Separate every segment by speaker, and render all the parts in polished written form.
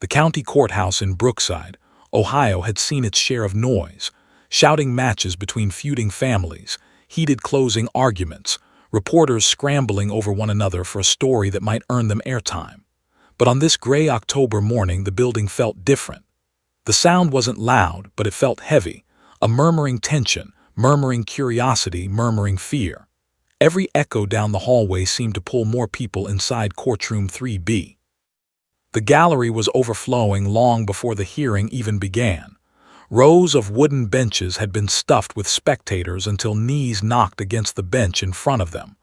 Speaker 1: The county courthouse in Brookside, Ohio had seen its share of noise, shouting matches between feuding families, heated closing arguments, reporters scrambling over one another for a story that might earn them airtime. But on this gray October morning the building felt different. The sound wasn't loud, but it felt heavy, a murmuring tension, murmuring curiosity, murmuring fear. Every echo down the hallway seemed to pull more people inside Courtroom 3B. The gallery was overflowing long before the hearing even began. Rows of wooden benches had been stuffed with spectators until knees knocked against the bench in front of them.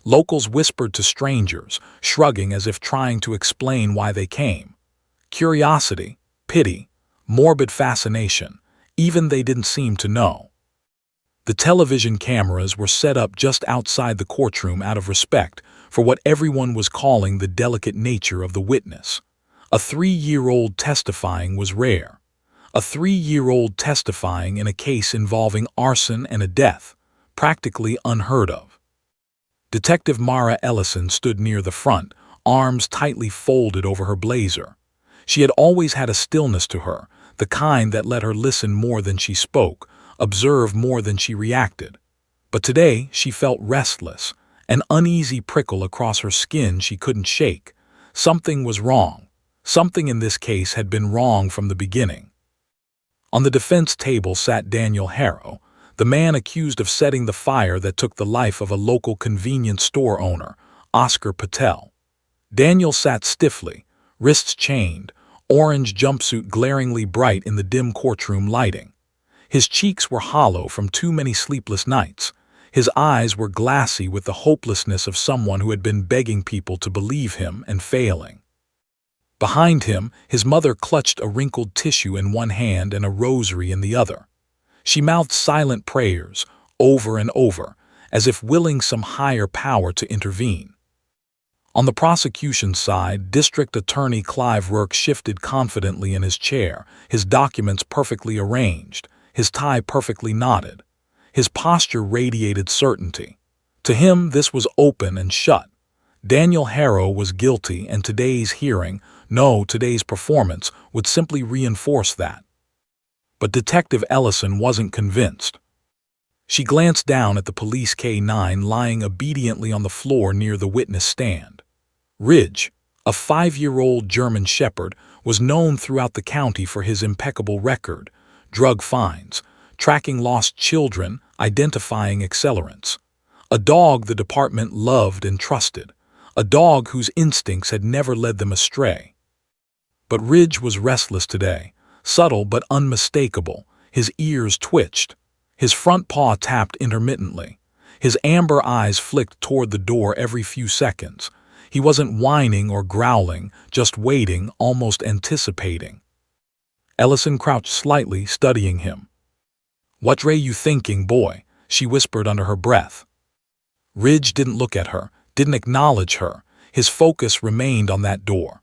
Speaker 1: Locals whispered to strangers, shrugging as if trying to explain why they came. Curiosity, pity, morbid fascination, even they didn't seem to know. The television cameras were set up just outside the courtroom out of respect for what everyone was calling the delicate nature of the witness. A 3-year-old testifying was rare. A 3-year-old testifying in a case involving arson and a death, practically unheard of. Detective Mara Ellison stood near the front, arms tightly folded over her blazer. She had always had a stillness to her, the kind that let her listen more than she spoke, observe more than she reacted. But today she felt restless, an uneasy prickle across her skin she couldn't shake. Something was wrong. Something in this case had been wrong from the beginning. On the defense table sat Daniel Harrow, the man accused of setting the fire that took the life of a local convenience store owner, Oscar Patel. Daniel sat stiffly, wrists chained, orange jumpsuit glaringly bright in the dim courtroom lighting. His cheeks were hollow from too many sleepless nights. His eyes were glassy with the hopelessness of someone who had been begging people to believe him and failing. Behind him, his mother clutched a wrinkled tissue in one hand and a rosary in the other. She mouthed silent prayers, over and over, as if willing some higher power to intervene. On the prosecution's side, District Attorney Clive Rourke shifted confidently in his chair, his documents perfectly arranged, his tie perfectly knotted. His posture radiated certainty. To him, this was open and shut. Daniel Harrow was guilty, and today's hearing, today's performance, would simply reinforce that. But Detective Ellison wasn't convinced. She glanced down at the police K-9 lying obediently on the floor near the witness stand. Ridge, a 5-year-old German shepherd, was known throughout the county for his impeccable record, drug finds, tracking lost children, identifying accelerants. A dog the department loved and trusted, a dog whose instincts had never led them astray. But Ridge was restless today, subtle but unmistakable. His ears twitched. His front paw tapped intermittently. His amber eyes flicked toward the door every few seconds. He wasn't whining or growling, just waiting, almost anticipating. Ellison crouched slightly, studying him. "What ray you thinking, boy?" she whispered under her breath. Ridge didn't look at her, didn't acknowledge her. His focus remained on that door.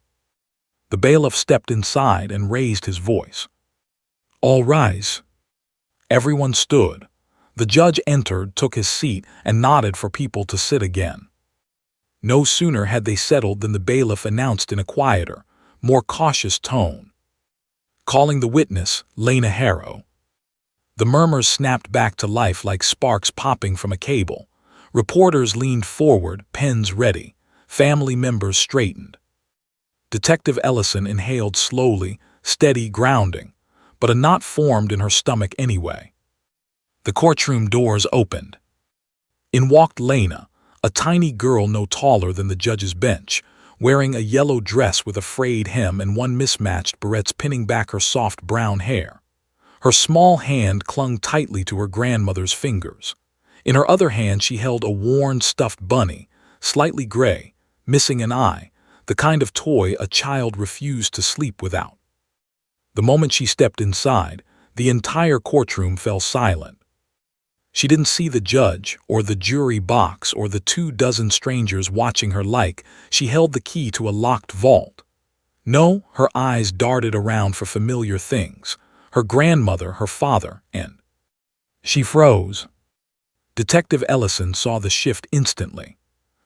Speaker 1: The bailiff stepped inside and raised his voice. "All rise." Everyone stood. The judge entered, took his seat, and nodded for people to sit again. No sooner had they settled than the bailiff announced in a quieter, more cautious tone, "Calling the witness, Lena Harrow." The murmurs snapped back to life like sparks popping from a cable. Reporters leaned forward, pens ready. Family members straightened. Detective Ellison inhaled slowly, steady, grounding, but a knot formed in her stomach anyway. The courtroom doors opened. In walked Lena, a tiny girl no taller than the judge's bench, wearing a yellow dress with a frayed hem and one mismatched barrettes pinning back her soft brown hair. Her small hand clung tightly to her grandmother's fingers. In her other hand she held a worn stuffed bunny, slightly gray, missing an eye, the kind of toy a child refused to sleep without. The moment she stepped inside, the entire courtroom fell silent. She didn't see the judge, or the jury box, or the 24 strangers watching her like she held the key to a locked vault. No, her eyes darted around for familiar things, her grandmother, her father, and she froze. Detective Ellison saw the shift instantly,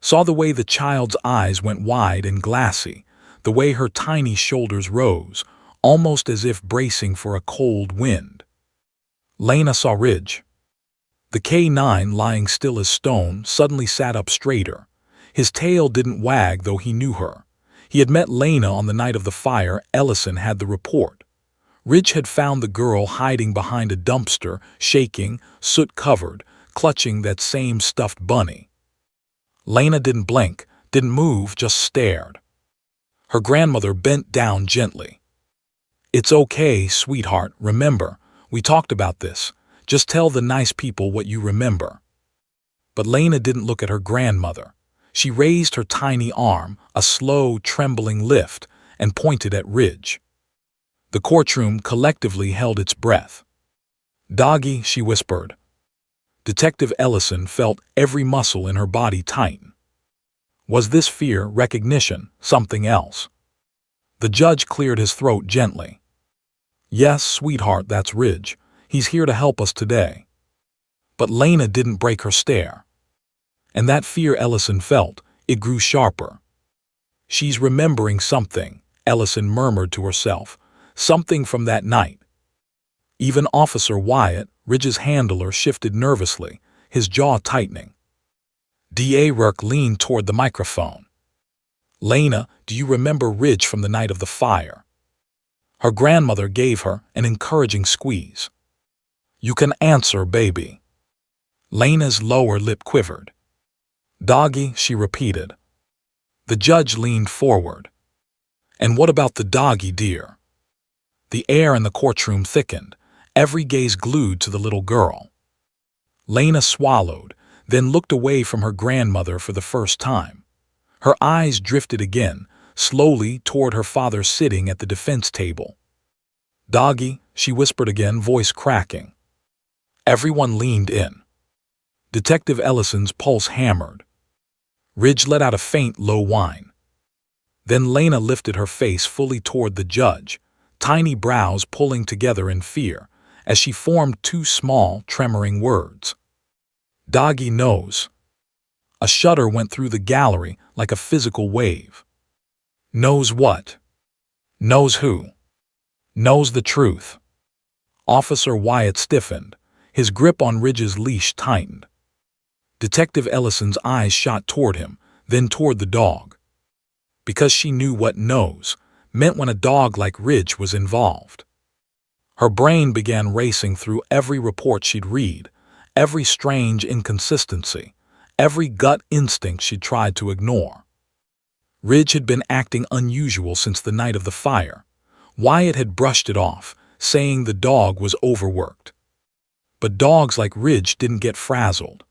Speaker 1: saw the way the child's eyes went wide and glassy, the way her tiny shoulders rose, almost as if bracing for a cold wind. Lena saw Ridge. The K9, lying still as stone, suddenly sat up straighter. His tail didn't wag, though he knew her. He had met Lena on the night of the fire. Ellison had the report. Ridge had found the girl hiding behind a dumpster, shaking, soot-covered, clutching that same stuffed bunny. Lena didn't blink, didn't move, just stared. Her grandmother bent down gently. "It's okay, sweetheart, remember, we talked about this. Just tell the nice people what you remember." But Lena didn't look at her grandmother. She raised her tiny arm, a slow, trembling lift, and pointed at Ridge. The courtroom collectively held its breath. "Doggy," she whispered. Detective Ellison felt every muscle in her body tighten. Was this fear, recognition, something else? The judge cleared his throat gently. "Yes, sweetheart, that's Ridge. He's here to help us today." But Lena didn't break her stare. And that fear Ellison felt, it grew sharper. "She's remembering something," Ellison murmured to herself. "Something from that night." Even Officer Wyatt, Ridge's handler, shifted nervously, his jaw tightening. D.A. Rourke leaned toward the microphone. "Lena, do you remember Ridge from the night of the fire?" Her grandmother gave her an encouraging squeeze. "You can answer, baby." Lena's lower lip quivered. "Doggy," she repeated. The judge leaned forward. "And what about the doggy, dear?" The air in the courtroom thickened, every gaze glued to the little girl. Lena swallowed, then looked away from her grandmother for the first time. Her eyes drifted again, slowly toward her father sitting at the defense table. "Doggy," she whispered again, voice cracking. Everyone leaned in. Detective Ellison's pulse hammered. Ridge let out a faint, low whine. Then Lena lifted her face fully toward the judge, tiny brows pulling together in fear, as she formed two small, tremoring words. "Doggy knows." A shudder went through the gallery like a physical wave. "Knows what?" "Knows who?" "Knows the truth." Officer Wyatt stiffened. His grip on Ridge's leash tightened. Detective Ellison's eyes shot toward him, then toward the dog. Because she knew what knows meant when a dog like Ridge was involved. Her brain began racing through every report she'd read, every strange inconsistency, every gut instinct she'd tried to ignore. Ridge had been acting unusual since the night of the fire. Wyatt had brushed it off, saying the dog was overworked. But dogs like Ridge didn't get frazzled.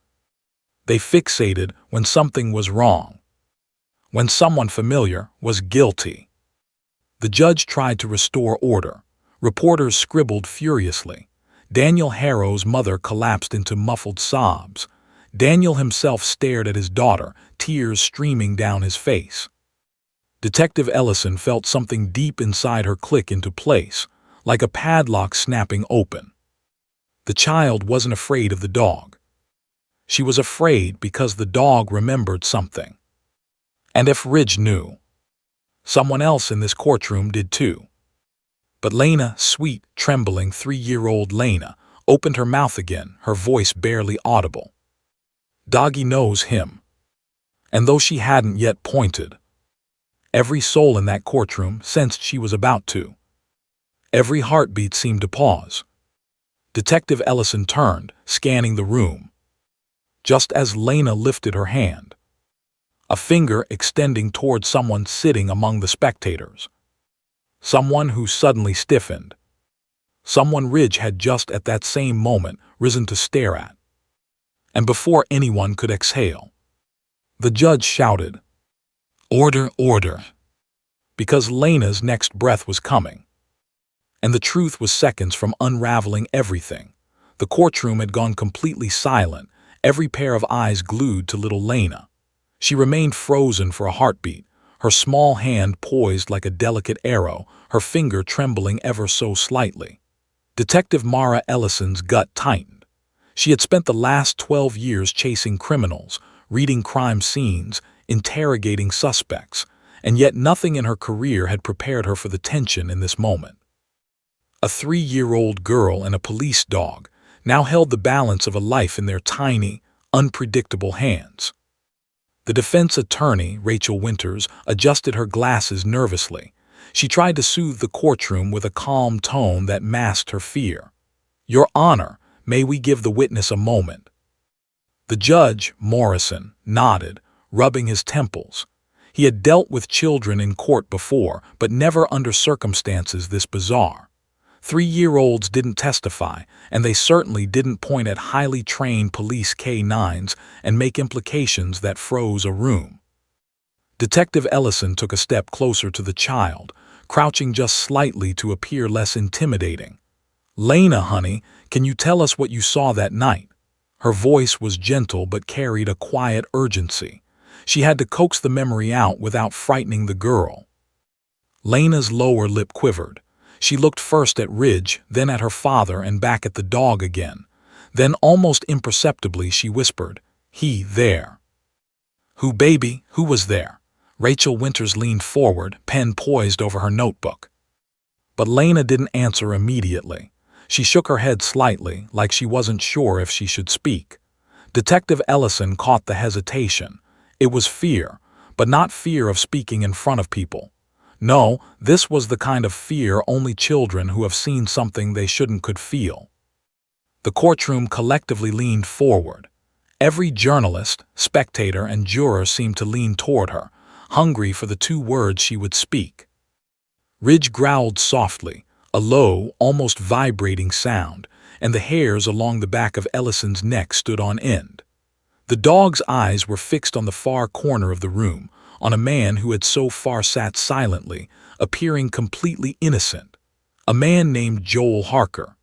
Speaker 1: They fixated when something was wrong, when someone familiar was guilty. The judge tried to restore order. Reporters scribbled furiously. Daniel Harrow's mother collapsed into muffled sobs. Daniel himself stared at his daughter, tears streaming down his face. Detective Ellison felt something deep inside her click into place, like a padlock snapping open. The child wasn't afraid of the dog. She was afraid because the dog remembered something. And if Ridge knew, someone else in this courtroom did too. But Lena, sweet, trembling 3-year-old Lena, opened her mouth again, her voice barely audible. "Doggy knows him." And though she hadn't yet pointed, every soul in that courtroom sensed she was about to. Every heartbeat seemed to pause. Detective Ellison turned, scanning the room. Just as Lena lifted her hand, a finger extending toward someone sitting among the spectators. Someone who suddenly stiffened. Someone Ridge had just at that same moment risen to stare at. And before anyone could exhale, the judge shouted, "Order, order," because Lena's next breath was coming. And the truth was seconds from unraveling everything. The courtroom had gone completely silent, every pair of eyes glued to little Lena. She remained frozen for a heartbeat, her small hand poised like a delicate arrow, her finger trembling ever so slightly. Detective Mara Ellison's gut tightened. She had spent the last 12 years chasing criminals, reading crime scenes, interrogating suspects, and yet nothing in her career had prepared her for the tension in this moment. A 3-year-old girl and a police dog now held the balance of a life in their tiny, unpredictable hands. The defense attorney, Rachel Winters, adjusted her glasses nervously. She tried to soothe the courtroom with a calm tone that masked her fear. "Your Honor, may we give the witness a moment?" The judge, Morrison, nodded, rubbing his temples. He had dealt with children in court before, but never under circumstances this bizarre. 3-year-olds didn't testify, and they certainly didn't point at highly trained police K-9s and make implications that froze a room. Detective Ellison took a step closer to the child, crouching just slightly to appear less intimidating. "Lena, honey, can you tell us what you saw that night?" Her voice was gentle but carried a quiet urgency. She had to coax the memory out without frightening the girl. Lena's lower lip quivered. She looked first at Ridge, then at her father and back at the dog again. Then, almost imperceptibly, she whispered, "He there." "Who, baby? Who was there?" Rachel Winters leaned forward, pen poised over her notebook. But Lena didn't answer immediately. She shook her head slightly, like she wasn't sure if she should speak. Detective Ellison caught the hesitation. It was fear, but not fear of speaking in front of people. No, this was the kind of fear only children who have seen something they shouldn't could feel. The courtroom collectively leaned forward. Every journalist, spectator, and juror seemed to lean toward her, hungry for the 2 words she would speak. Ridge growled softly, a low, almost vibrating sound, and the hairs along the back of Ellison's neck stood on end. The dog's eyes were fixed on the far corner of the room, on a man who had so far sat silently, appearing completely innocent. A man named Joel Harker.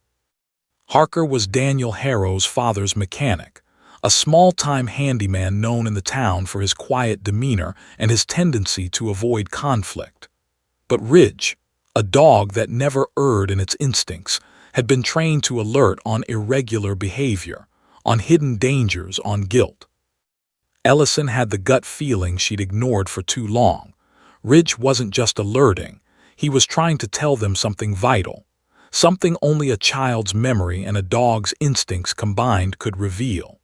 Speaker 1: Harker was Daniel Harrow's father's mechanic, a small-time handyman known in the town for his quiet demeanor and his tendency to avoid conflict. But Ridge, a dog that never erred in its instincts, had been trained to alert on irregular behavior, on hidden dangers, on guilt. Ellison had the gut feeling she'd ignored for too long. Ridge wasn't just alerting, he was trying to tell them something vital, something only a child's memory and a dog's instincts combined could reveal.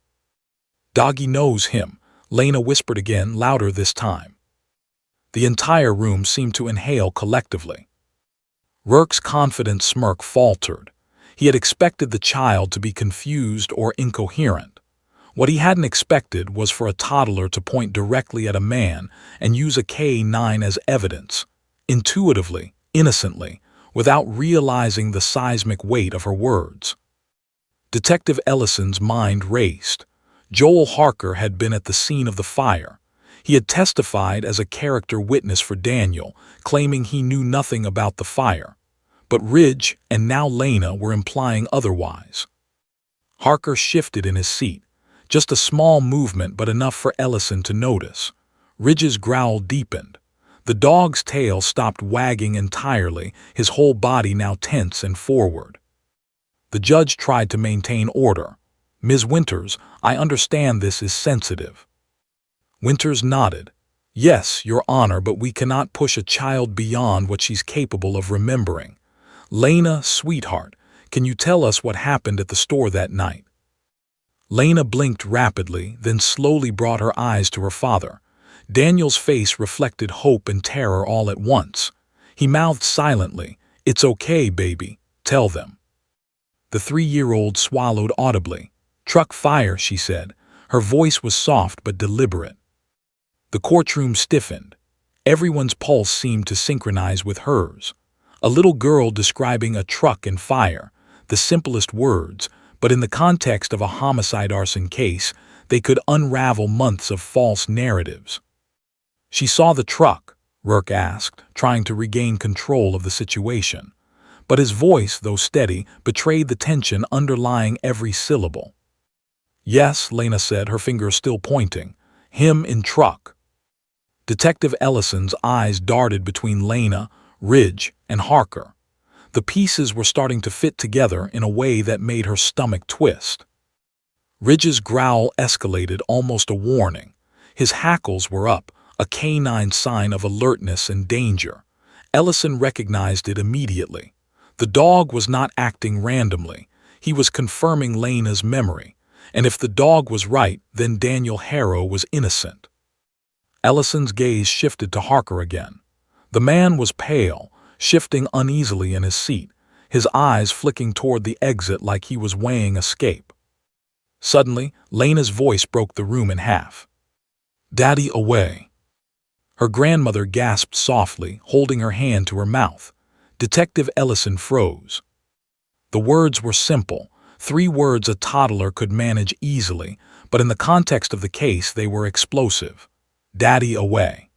Speaker 1: "Doggy knows him," Lena whispered again, louder this time. The entire room seemed to inhale collectively. Rourke's confident smirk faltered. He had expected the child to be confused or incoherent. What he hadn't expected was for a toddler to point directly at a man and use a K-9 as evidence, intuitively, innocently, without realizing the seismic weight of her words. Detective Ellison's mind raced. Joel Harker had been at the scene of the fire. He had testified as a character witness for Daniel, claiming he knew nothing about the fire. But Ridge and now Lena were implying otherwise. Harker shifted in his seat. Just a small movement, but enough for Ellison to notice. Ridge's growl deepened. The dog's tail stopped wagging entirely, his whole body now tense and forward. The judge tried to maintain order. "Ms. Winters, I understand this is sensitive." Winters nodded. "Yes, Your Honor, but we cannot push a child beyond what she's capable of remembering. Lena, sweetheart, can you tell us what happened at the store that night?" Lena blinked rapidly, then slowly brought her eyes to her father. Daniel's face reflected hope and terror all at once. He mouthed silently, "It's okay, baby. Tell them." The 3-year-old swallowed audibly. "Truck fire," she said. Her voice was soft but deliberate. The courtroom stiffened. Everyone's pulse seemed to synchronize with hers. A little girl describing a truck and fire, the simplest words, but in the context of a homicide-arson case, they could unravel months of false narratives. "She saw the truck?" Rourke asked, trying to regain control of the situation. But his voice, though steady, betrayed the tension underlying every syllable. "Yes," Lena said, her finger still pointing. "Him in truck." Detective Ellison's eyes darted between Lena, Ridge, and Harker. The pieces were starting to fit together in a way that made her stomach twist. Ridge's growl escalated, almost a warning. His hackles were up, a canine sign of alertness and danger. Ellison recognized it immediately. The dog was not acting randomly. He was confirming Lena's memory. And if the dog was right, then Daniel Harrow was innocent. Ellison's gaze shifted to Harker again. The man was pale, shifting uneasily in his seat, his eyes flicking toward the exit like he was weighing escape. Suddenly, Lena's voice broke the room in half. "Daddy away." Her grandmother gasped softly, holding her hand to her mouth. Detective Ellison froze. The words were simple, 3 words a toddler could manage easily, but in the context of the case they were explosive. Daddy away.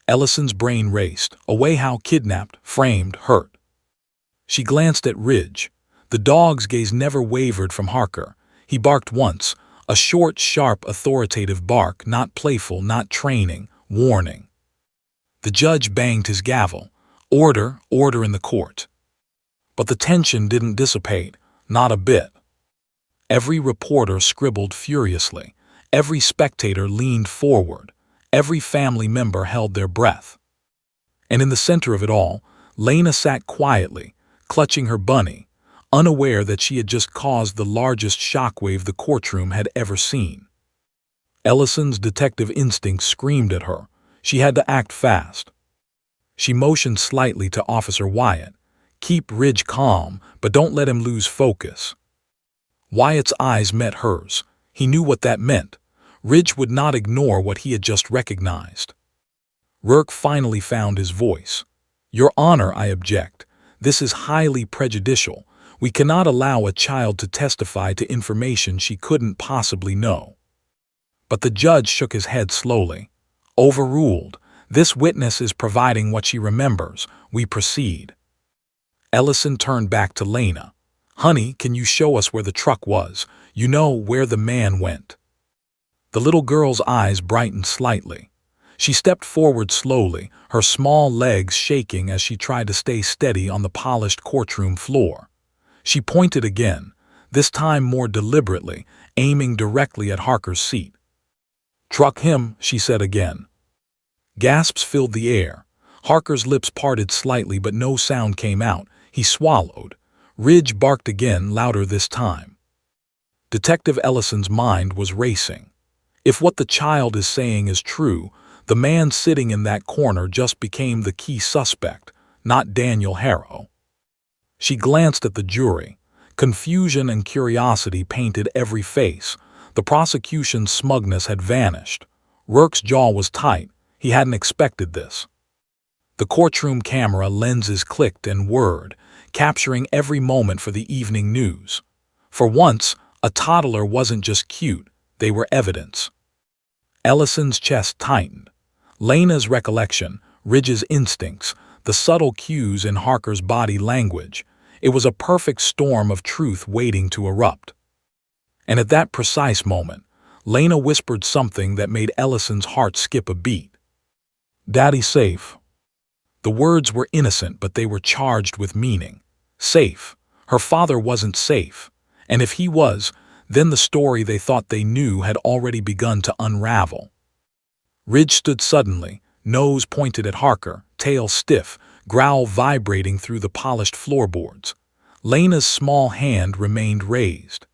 Speaker 1: Ellison's brain raced. Away how? Kidnapped, framed, hurt. She glanced at Ridge. The dog's gaze never wavered from Harker. He barked once, a short, sharp, authoritative bark, not playful, not training, warning. The judge banged his gavel. Order, order in the court. But the tension didn't dissipate, not a bit. Every reporter scribbled furiously. Every spectator leaned forward. Every family member held their breath. And in the center of it all, Lena sat quietly, clutching her bunny, unaware that she had just caused the largest shockwave the courtroom had ever seen. Ellison's detective instinct screamed at her. She had to act fast. She motioned slightly to Officer Wyatt. "Keep Ridge calm, but don't let him lose focus." Wyatt's eyes met hers. He knew what that meant. Ridge would not ignore what he had just recognized. Rourke finally found his voice. "Your Honor, I object. This is highly prejudicial. We cannot allow a child to testify to information she couldn't possibly know." But the judge shook his head slowly. "Overruled. This witness is providing what she remembers. We proceed." Ellison turned back to Lena. "Honey, can you show us where the truck was? You know, where the man went." The little girl's eyes brightened slightly. She stepped forward slowly, her small legs shaking as she tried to stay steady on the polished courtroom floor. She pointed again, this time more deliberately, aiming directly at Harker's seat. "Truck him," she said again. Gasps filled the air. Harker's lips parted slightly, but no sound came out. He swallowed. Ridge barked again, louder this time. Detective Ellison's mind was racing. If what the child is saying is true, the man sitting in that corner just became the key suspect, not Daniel Harrow. She glanced at the jury. Confusion and curiosity painted every face. The prosecution's smugness had vanished. Rourke's jaw was tight. He hadn't expected this. The courtroom camera lenses clicked and whirred, capturing every moment for the evening news. For once, a toddler wasn't just cute, they were evidence. Ellison's chest tightened. Lena's recollection, Ridge's instincts, the subtle cues in Harker's body language. It was a perfect storm of truth waiting to erupt. And at that precise moment, Lena whispered something that made Ellison's heart skip a beat. "Daddy safe." The words were innocent, but they were charged with meaning. Safe. Her father wasn't safe. And if he was, then the story they thought they knew had already begun to unravel. Ridge stood suddenly, nose pointed at Harker, tail stiff, growl vibrating through the polished floorboards. Lena's small hand remained raised.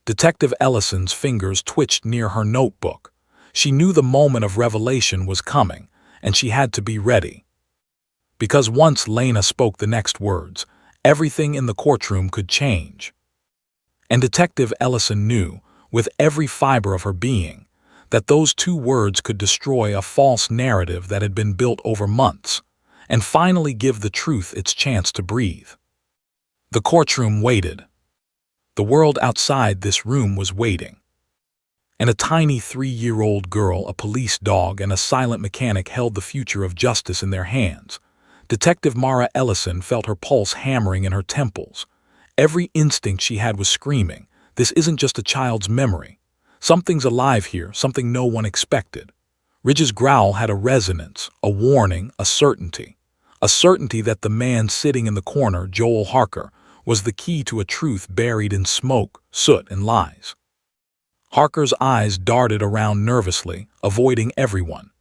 Speaker 1: Detective Ellison's fingers twitched near her notebook. She knew the moment of revelation was coming, and she had to be ready. Because once Lena spoke the next words, everything in the courtroom could change. And Detective Ellison knew, with every fiber of her being, that those 2 words could destroy a false narrative that had been built over months, and finally give the truth its chance to breathe. The courtroom waited. The world outside this room was waiting. And a tiny 3-year-old girl, a police dog, and a silent mechanic held the future of justice in their hands. Detective Mara Ellison felt her pulse hammering in her temples. Every instinct she had was screaming, this isn't just a child's memory. Something's alive here, something no one expected. Ridge's growl had a resonance, a warning, a certainty. A certainty that the man sitting in the corner, Joel Harker, was the key to a truth buried in smoke, soot, and lies. Harker's eyes darted around nervously, avoiding everyone.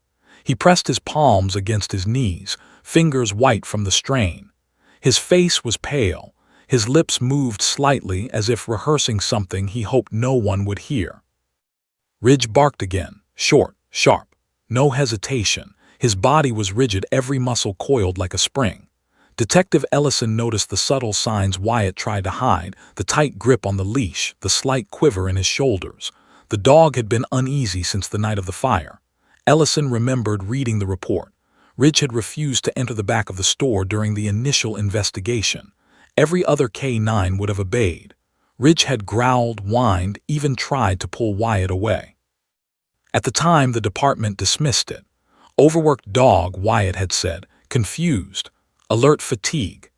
Speaker 1: He pressed his palms against his knees, fingers white from the strain. His face was pale. His lips moved slightly as if rehearsing something he hoped no one would hear. Ridge barked again, short, sharp. No hesitation. His body was rigid, every muscle coiled like a spring. Detective Ellison noticed the subtle signs Wyatt tried to hide, the tight grip on the leash, the slight quiver in his shoulders. The dog had been uneasy since the night of the fire. Ellison remembered reading the report. Ridge had refused to enter the back of the store during the initial investigation. Every other K9 would have obeyed. Ridge had growled, whined, even tried to pull Wyatt away. At the time, the department dismissed it. Overworked dog, Wyatt had said, confused, alert fatigue.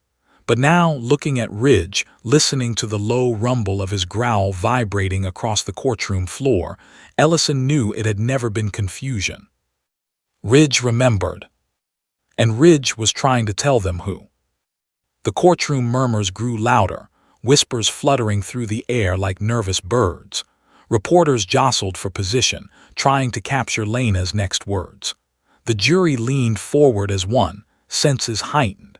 Speaker 1: But now, looking at Ridge, listening to the low rumble of his growl vibrating across the courtroom floor, Ellison knew it had never been confusion. Ridge remembered. And Ridge was trying to tell them who. The courtroom murmurs grew louder, whispers fluttering through the air like nervous birds. Reporters jostled for position, trying to capture Lena's next words. The jury leaned forward as one, senses heightened.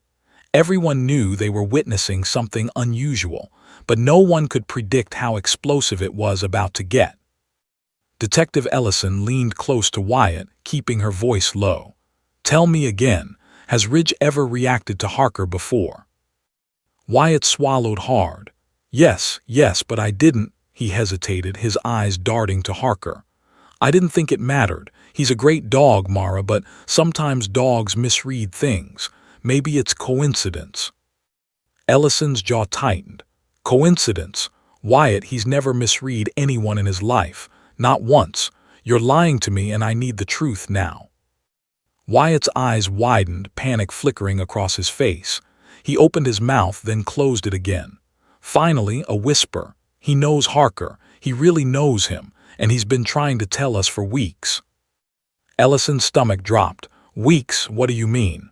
Speaker 1: Everyone knew they were witnessing something unusual, but no one could predict how explosive it was about to get. Detective Ellison leaned close to Wyatt, keeping her voice low. "Tell me again, has Ridge ever reacted to Harker before?" Wyatt swallowed hard. Yes, but I didn't." He hesitated, his eyes darting to Harker. "I didn't think it mattered. He's a great dog, Mara, but sometimes dogs misread things. Maybe it's coincidence." Ellison's jaw tightened. "Coincidence? Wyatt, he's never misread anyone in his life. Not once. You're lying to me and I need the truth now." Wyatt's eyes widened, panic flickering across his face. He opened his mouth, then closed it again. Finally, a whisper. "He knows Harker. He really knows him, and he's been trying to tell us for weeks." Ellison's stomach dropped. "Weeks? What do you mean?"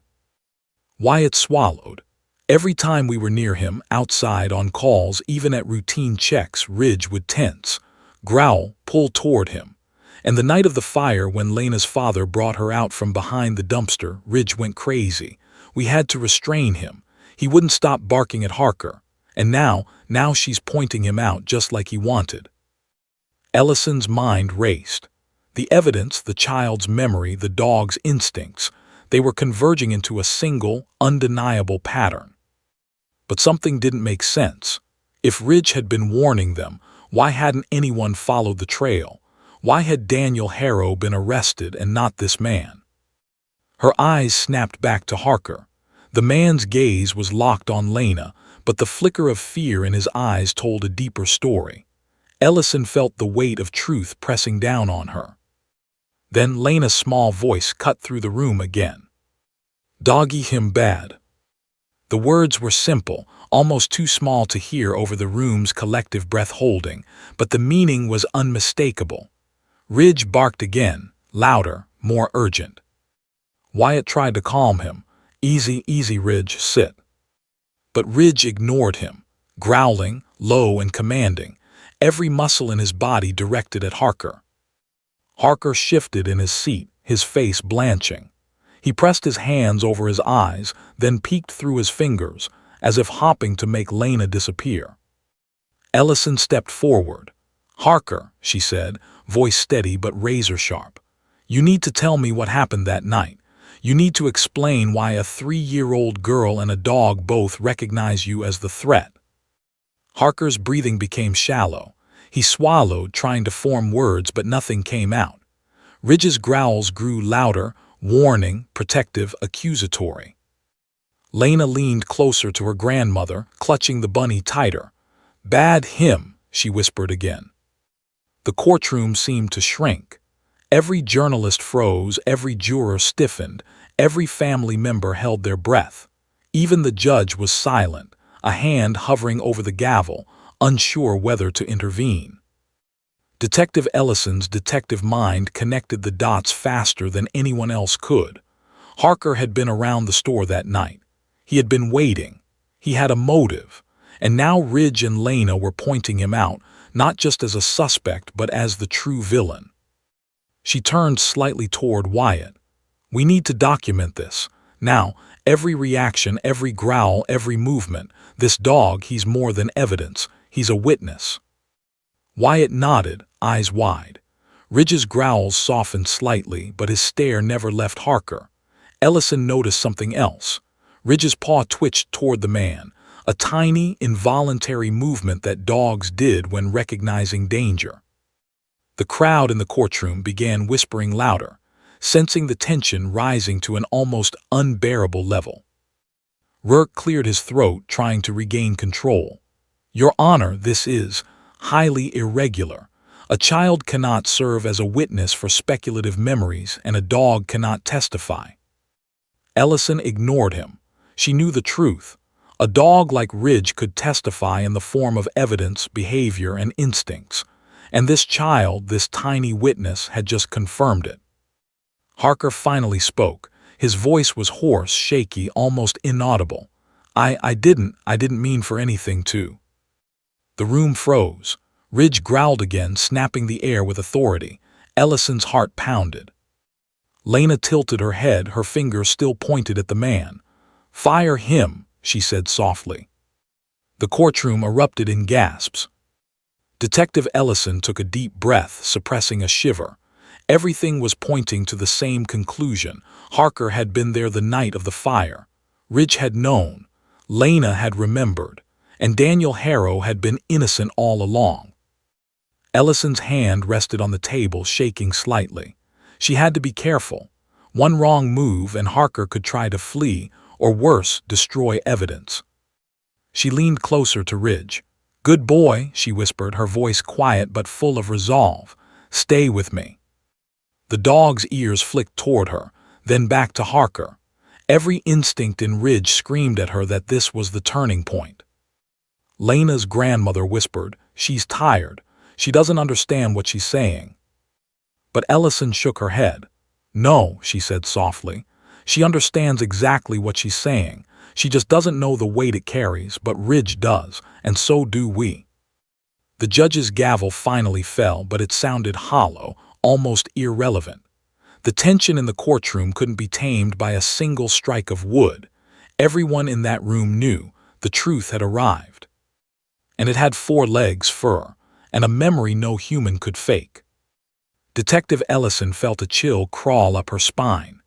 Speaker 1: Wyatt swallowed. Every time we were near him, outside, on calls, even at routine checks, Ridge would tense, growl, pull toward him. And the night of the fire, when Lena's father brought her out from behind the dumpster, Ridge went crazy. We had to restrain him. He wouldn't stop barking at Harker. And now she's pointing him out just like he wanted. Ellison's mind raced. The evidence, the child's memory, the dog's instincts, they were converging into a single, undeniable pattern. But something didn't make sense. If Ridge had been warning them, why hadn't anyone followed the trail? Why had Daniel Harrow been arrested and not this man? Her eyes snapped back to Harker. The man's gaze was locked on Lena, but the flicker of fear in his eyes told a deeper story. Ellison felt the weight of truth pressing down on her. Then Lena's small voice cut through the room again. "Doggy him bad." The words were simple, almost too small to hear over the room's collective breath-holding, but the meaning was unmistakable. Ridge barked again, louder, more urgent. Wyatt tried to calm him. Easy, Ridge, sit." But Ridge ignored him, growling, low and commanding, every muscle in his body directed at Harker. Harker shifted in his seat, his face blanching. He pressed his hands over his eyes, then peeked through his fingers, as if hopping to make Lena disappear. Ellison stepped forward. "Harker," she said, voice steady but razor-sharp. "You need to tell me what happened that night. You need to explain why a 3-year-old girl and a dog both recognize you as the threat." Harker's breathing became shallow. He swallowed, trying to form words, but nothing came out. Ridge's growls grew louder, warning, protective, accusatory. Lena leaned closer to her grandmother, clutching the bunny tighter. "Bad him," she whispered again. The courtroom seemed to shrink. Every journalist froze, every juror stiffened, every family member held their breath. Even the judge was silent, a hand hovering over the gavel, unsure whether to intervene. Detective Ellison's detective mind connected the dots faster than anyone else could. Harker had been around the store that night. He had been waiting. He had a motive. And now Ridge and Lena were pointing him out, not just as a suspect, but as the true villain. She turned slightly toward Wyatt. We need to document this. Now, every reaction, every growl, every movement. This dog, he's more than evidence. He's a witness." Wyatt nodded, eyes wide. Ridge's growls softened slightly, but his stare never left Harker. Ellison noticed something else. Ridge's paw twitched toward the man, a tiny, involuntary movement that dogs did when recognizing danger. The crowd in the courtroom began whispering louder, sensing the tension rising to an almost unbearable level. Rourke cleared his throat, trying to regain control. "Your Honor, this is highly irregular. A child cannot serve as a witness for speculative memories, and a dog cannot testify." Ellison ignored him. She knew the truth. A dog like Ridge could testify in the form of evidence, behavior, and instincts. And this child, this tiny witness, had just confirmed it. Harker finally spoke. His voice was hoarse, shaky, almost inaudible. I didn't mean for anything to." The room froze. Ridge growled again, snapping the air with authority. Ellison's heart pounded. Lena tilted her head, her finger still pointed at the man. "Fire him," she said softly. The courtroom erupted in gasps. Detective Ellison took a deep breath, suppressing a shiver. Everything was pointing to the same conclusion. Harker had been there the night of the fire. Ridge had known. Lena had remembered. And Daniel Harrow had been innocent all along. Ellison's hand rested on the table, shaking slightly. She had to be careful. One wrong move and Harker could try to flee, or worse, destroy evidence. She leaned closer to Ridge. "Good boy," she whispered, her voice quiet but full of resolve. "Stay with me." The dog's ears flicked toward her, then back to Harker. Every instinct in Ridge screamed at her that this was the turning point. Lena's grandmother whispered, "She's tired. She doesn't understand what she's saying." But Ellison shook her head. "No," she said softly. "She understands exactly what she's saying. She just doesn't know the weight it carries, but Ridge does, and so do we." The judge's gavel finally fell, but it sounded hollow, almost irrelevant. The tension in the courtroom couldn't be tamed by a single strike of wood. Everyone in that room knew the truth had arrived. And it had 4 legs, fur, and a memory no human could fake. Detective Ellison felt a chill crawl up her spine.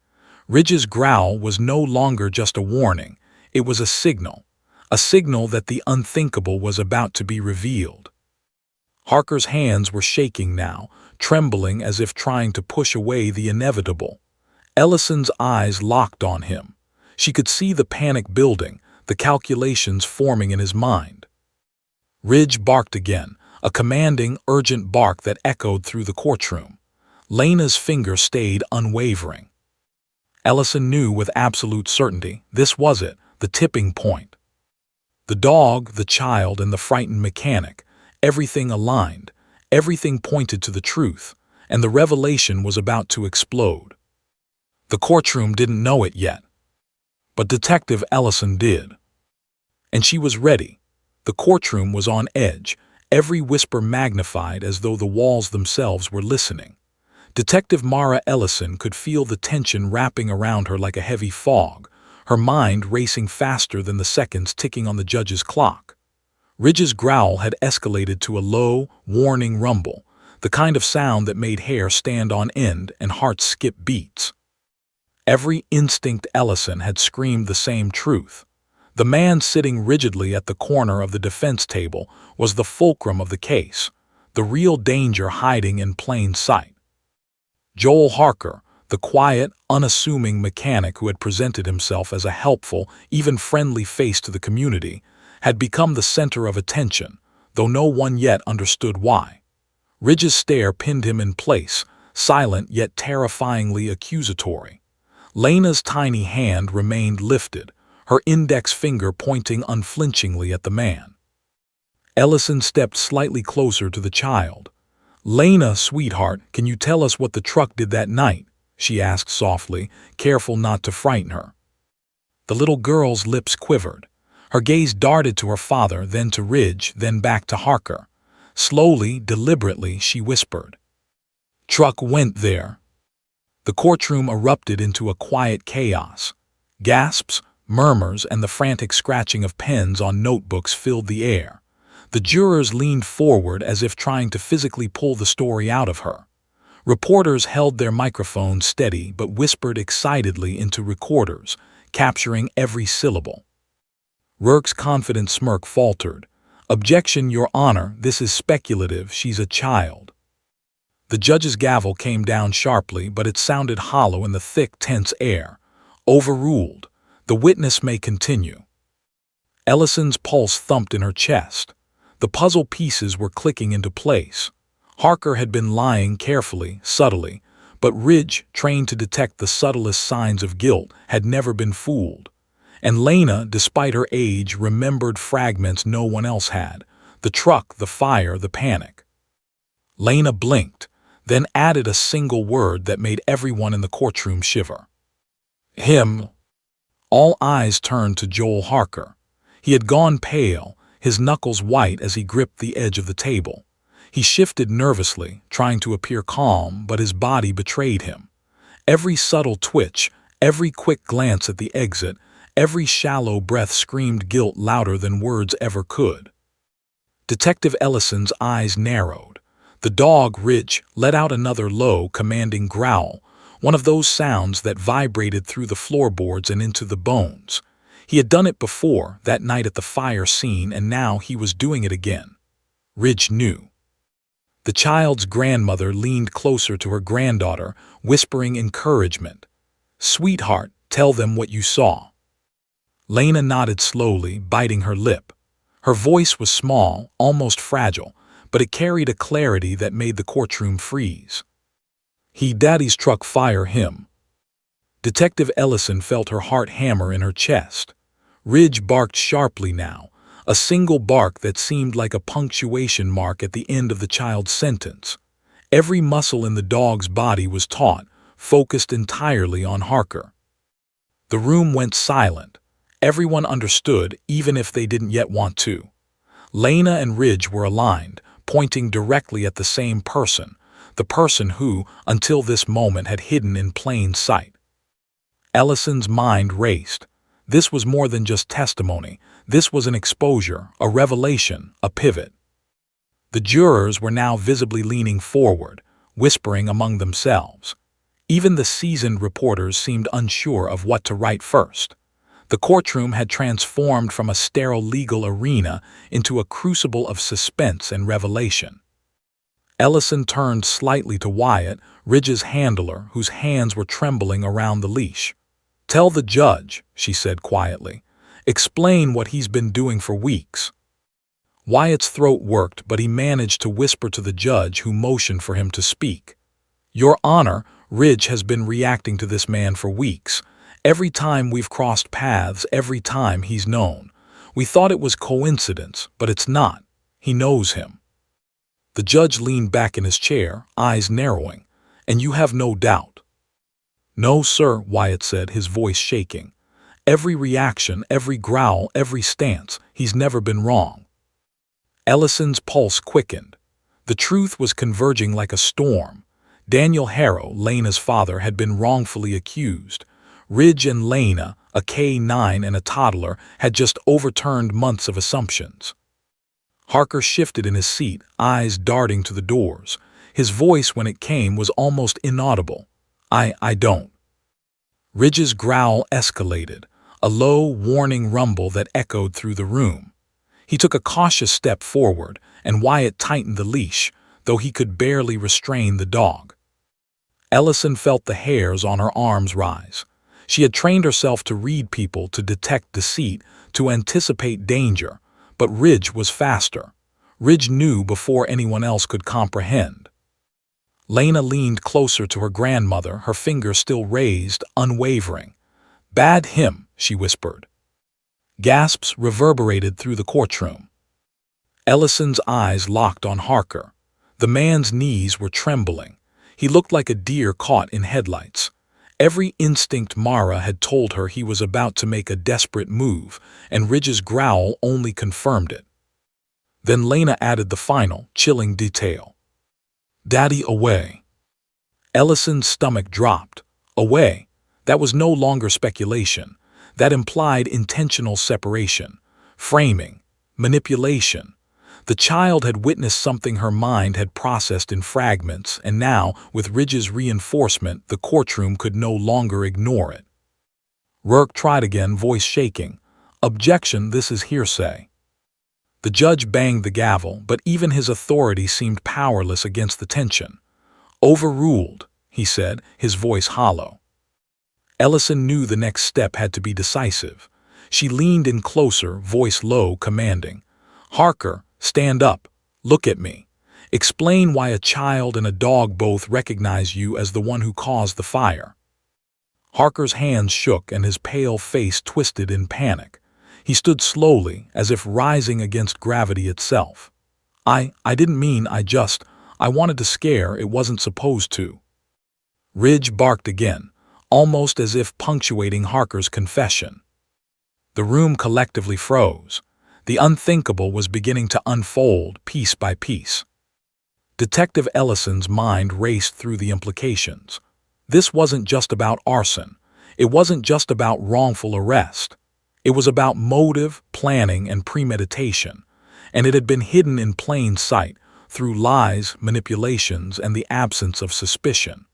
Speaker 1: Ridge's growl was no longer just a warning. It was a signal that the unthinkable was about to be revealed. Harker's hands were shaking now, trembling as if trying to push away the inevitable. Ellison's eyes locked on him. She could see the panic building, the calculations forming in his mind. Ridge barked again, a commanding, urgent bark that echoed through the courtroom. Lena's finger stayed unwavering. Ellison knew with absolute certainty this was it, the tipping point. The dog, the child, and the frightened mechanic, everything aligned, everything pointed to the truth, and the revelation was about to explode. The courtroom didn't know it yet, but Detective Ellison did. And she was ready. The courtroom was on edge, every whisper magnified as though the walls themselves were listening. Detective Mara Ellison could feel the tension wrapping around her like a heavy fog, her mind racing faster than the seconds ticking on the judge's clock. Ridge's growl had escalated to a low, warning rumble, the kind of sound that made hair stand on end and hearts skip beats. Every instinct Ellison had screamed the same truth. The man sitting rigidly at the corner of the defense table was the fulcrum of the case, the real danger hiding in plain sight. Joel Harker, the quiet, unassuming mechanic who had presented himself as a helpful, even friendly face to the community, had become the center of attention, though no one yet understood why. Ridge's stare pinned him in place, silent yet terrifyingly accusatory. Lena's tiny hand remained lifted, her index finger pointing unflinchingly at the man. Ellison stepped slightly closer to the child. "Lena, sweetheart, can you tell us what the truck did that night?" she asked softly, careful not to frighten her. The little girl's lips quivered. Her gaze darted to her father, then to Ridge, then back to Harker. Slowly, deliberately, she whispered, "Truck went there." The courtroom erupted into a quiet chaos. Gasps, murmurs, and the frantic scratching of pens on notebooks filled the air. The jurors leaned forward as if trying to physically pull the story out of her. Reporters held their microphones steady but whispered excitedly into recorders, capturing every syllable. Rourke's confident smirk faltered. "Objection, Your Honor, this is speculative, she's a child." The judge's gavel came down sharply, but it sounded hollow in the thick, tense air. "Overruled. The witness may continue." Ellison's pulse thumped in her chest. The puzzle pieces were clicking into place. Harker had been lying carefully, subtly, but Ridge, trained to detect the subtlest signs of guilt, had never been fooled. And Lena, despite her age, remembered fragments no one else had: the truck, the fire, the panic. Lena blinked, then added a single word that made everyone in the courtroom shiver. "Him." All eyes turned to Joel Harker. He had gone pale, his knuckles white as he gripped the edge of the table. He shifted nervously, trying to appear calm, but his body betrayed him. Every subtle twitch, every quick glance at the exit, every shallow breath screamed guilt louder than words ever could. Detective Ellison's eyes narrowed. The dog, Ridge, let out another low, commanding growl, one of those sounds that vibrated through the floorboards and into the bones. He had done it before, that night at the fire scene, and now he was doing it again. Ridge knew. The child's grandmother leaned closer to her granddaughter, whispering encouragement. "Sweetheart, tell them what you saw." Lena nodded slowly, biting her lip. Her voice was small, almost fragile, but it carried a clarity that made the courtroom freeze. "Daddy's truck fire him." Detective Ellison felt her heart hammer in her chest. Ridge barked sharply now, a single bark that seemed like a punctuation mark at the end of the child's sentence. Every muscle in the dog's body was taut, focused entirely on Harker. The room went silent. Everyone understood, even if they didn't yet want to. Lena and Ridge were aligned, pointing directly at the same person, the person who, until this moment, had hidden in plain sight. Ellison's mind raced. This was more than just testimony. This was an exposure, a revelation, a pivot. The jurors were now visibly leaning forward, whispering among themselves. Even the seasoned reporters seemed unsure of what to write first. The courtroom had transformed from a sterile legal arena into a crucible of suspense and revelation. Ellison turned slightly to Wyatt, Ridge's handler, whose hands were trembling around the leash. "Tell the judge," she said quietly. "Explain what he's been doing for weeks." Wyatt's throat worked, but he managed to whisper to the judge, who motioned for him to speak. "Your Honor, Ridge has been reacting to this man for weeks. Every time we've crossed paths, every time he's known. We thought it was coincidence, but it's not. He knows him." The judge leaned back in his chair, eyes narrowing. "And you have no doubt?" "No, sir," Wyatt said, his voice shaking. "Every reaction, every growl, every stance, he's never been wrong." Ellison's pulse quickened. The truth was converging like a storm. Daniel Harrow, Lena's father, had been wrongfully accused. Ridge and Lena, a K-9 and a toddler, had just overturned months of assumptions. Harker shifted in his seat, eyes darting to the doors. His voice, when it came, was almost inaudible. I don't." Ridge's growl escalated, a low, warning rumble that echoed through the room. He took a cautious step forward, and Wyatt tightened the leash, though he could barely restrain the dog. Ellison felt the hairs on her arms rise. She had trained herself to read people, to detect deceit, to anticipate danger, but Ridge was faster. Ridge knew before anyone else could comprehend. Lena leaned closer to her grandmother, her finger still raised, unwavering. "Bad him," she whispered. Gasps reverberated through the courtroom. Ellison's eyes locked on Harker. The man's knees were trembling. He looked like a deer caught in headlights. Every instinct Mara had told her he was about to make a desperate move, and Ridge's growl only confirmed it. Then Lena added the final, chilling detail. "Daddy away." Ellison's stomach dropped. Away. That was no longer speculation. That implied intentional separation, framing, manipulation. The child had witnessed something her mind had processed in fragments, and now, with Ridge's reinforcement, the courtroom could no longer ignore it. Rourke tried again, voice shaking. "Objection, this is hearsay." The judge banged the gavel, but even his authority seemed powerless against the tension. "Overruled," he said, his voice hollow. Ellison knew the next step had to be decisive. She leaned in closer, voice low, commanding. "Harker, stand up. Look at me. Explain why a child and a dog both recognize you as the one who caused the fire." Harker's hands shook and his pale face twisted in panic. He stood slowly, as if rising against gravity itself. I didn't mean, I wanted to scare, it wasn't supposed to." Ridge barked again, almost as if punctuating Harker's confession. The room collectively froze. The unthinkable was beginning to unfold piece by piece. Detective Ellison's mind raced through the implications. This wasn't just about arson. It wasn't just about wrongful arrest. It was about motive, planning, and premeditation, and it had been hidden in plain sight through lies, manipulations, and the absence of suspicion.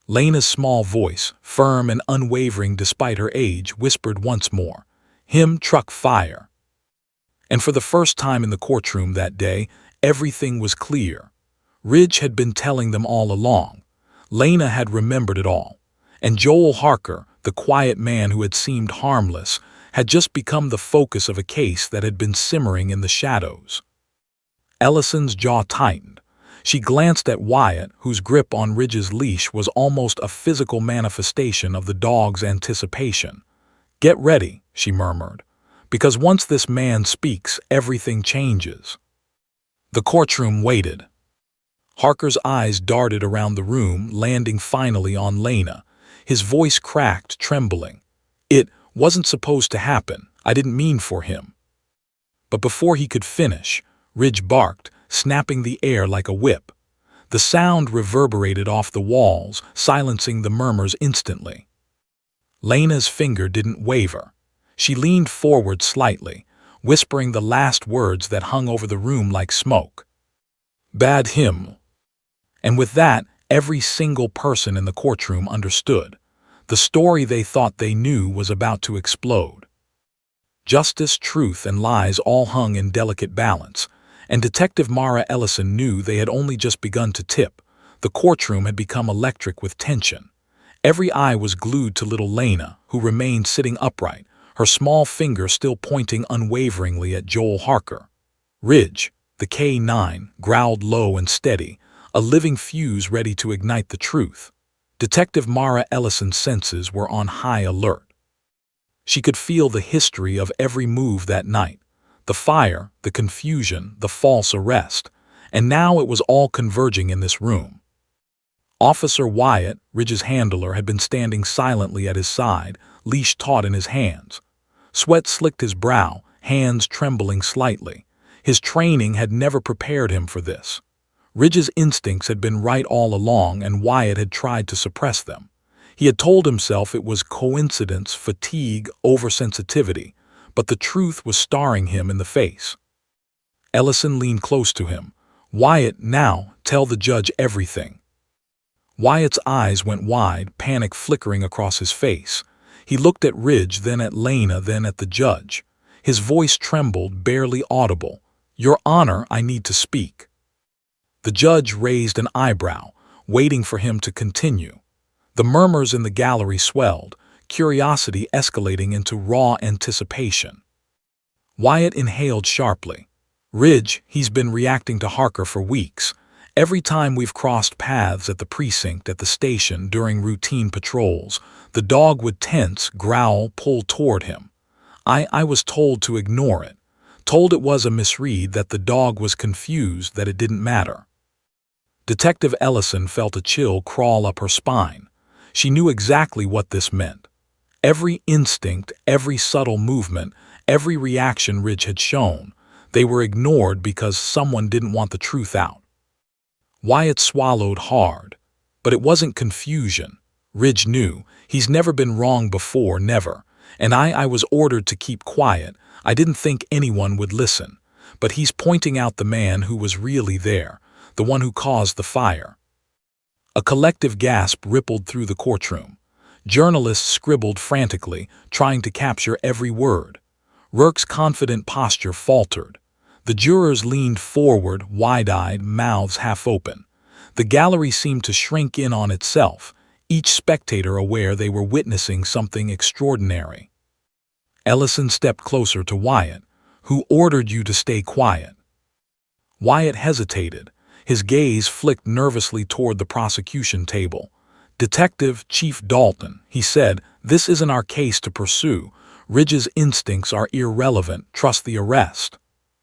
Speaker 1: Lena's small voice, firm and unwavering despite her age, whispered once more, "Him truck fire." And for the first time in the courtroom that day, everything was clear. Ridge had been telling them all along. Lena had remembered it all. And Joel Harker, the quiet man who had seemed harmless, had just become the focus of a case that had been simmering in the shadows. Ellison's jaw tightened. She glanced at Wyatt, whose grip on Ridge's leash was almost a physical manifestation of the dog's anticipation. "Get ready," she murmured, "because once this man speaks, everything changes." The courtroom waited. Harker's eyes darted around the room, landing finally on Lena. His voice cracked, trembling. "It wasn't supposed to happen. I didn't mean for him." But before he could finish, Ridge barked, snapping the air like a whip. The sound reverberated off the walls, silencing the murmurs instantly. Lena's finger didn't waver. She leaned forward slightly, whispering the last words that hung over the room like smoke. "Bad him." And with that, every single person in the courtroom understood. The story they thought they knew was about to explode. Justice, truth, and lies all hung in delicate balance, and Detective Mara Ellison knew they had only just begun to tip. The courtroom had become electric with tension. Every eye was glued to little Lena, who remained sitting upright, her small finger still pointing unwaveringly at Joel Harker. Ridge, the K-9, growled low and steady, a living fuse ready to ignite the truth. Detective Mara Ellison's senses were on high alert. She could feel the history of every move that night, the fire, the confusion, the false arrest, and now it was all converging in this room. Officer Wyatt, Ridge's handler, had been standing silently at his side, leash taut in his hands. Sweat slicked his brow, hands trembling slightly. His training had never prepared him for this. Ridge's instincts had been right all along, and Wyatt had tried to suppress them. He had told himself it was coincidence, fatigue, oversensitivity, but the truth was staring him in the face. Ellison leaned close to him. "Wyatt, now, tell the judge everything." Wyatt's eyes went wide, panic flickering across his face. He looked at Ridge, then at Lena, then at the judge. His voice trembled, barely audible. "Your Honor, I need to speak." The judge raised an eyebrow, waiting for him to continue. The murmurs in the gallery swelled, curiosity escalating into raw anticipation. Wyatt inhaled sharply. "Ridge, he's been reacting to Harker for weeks. Every time we've crossed paths at the precinct, at the station, during routine patrols, the dog would tense, growl, pull toward him. I was told to ignore it, told it was a misread, that the dog was confused, that it didn't matter." Detective Ellison felt a chill crawl up her spine. She knew exactly what this meant. Every instinct, every subtle movement, every reaction Ridge had shown, they were ignored because someone didn't want the truth out. Wyatt swallowed hard. But it wasn't confusion. Ridge knew. He's never been wrong before, never. And I was ordered to keep quiet. I didn't think anyone would listen. But he's pointing out the man who was really there, the one who caused the fire. A collective gasp rippled through the courtroom. Journalists scribbled frantically, trying to capture every word. Rourke's confident posture faltered. The jurors leaned forward, wide-eyed, mouths half open. The gallery seemed to shrink in on itself, each spectator aware they were witnessing something extraordinary. Ellison stepped closer to Wyatt. "Who ordered you to stay quiet?" Wyatt hesitated. His gaze flicked nervously toward the prosecution table. "Detective Chief Dalton," he said, "this isn't our case to pursue. Ridge's instincts are irrelevant. Trust the arrest."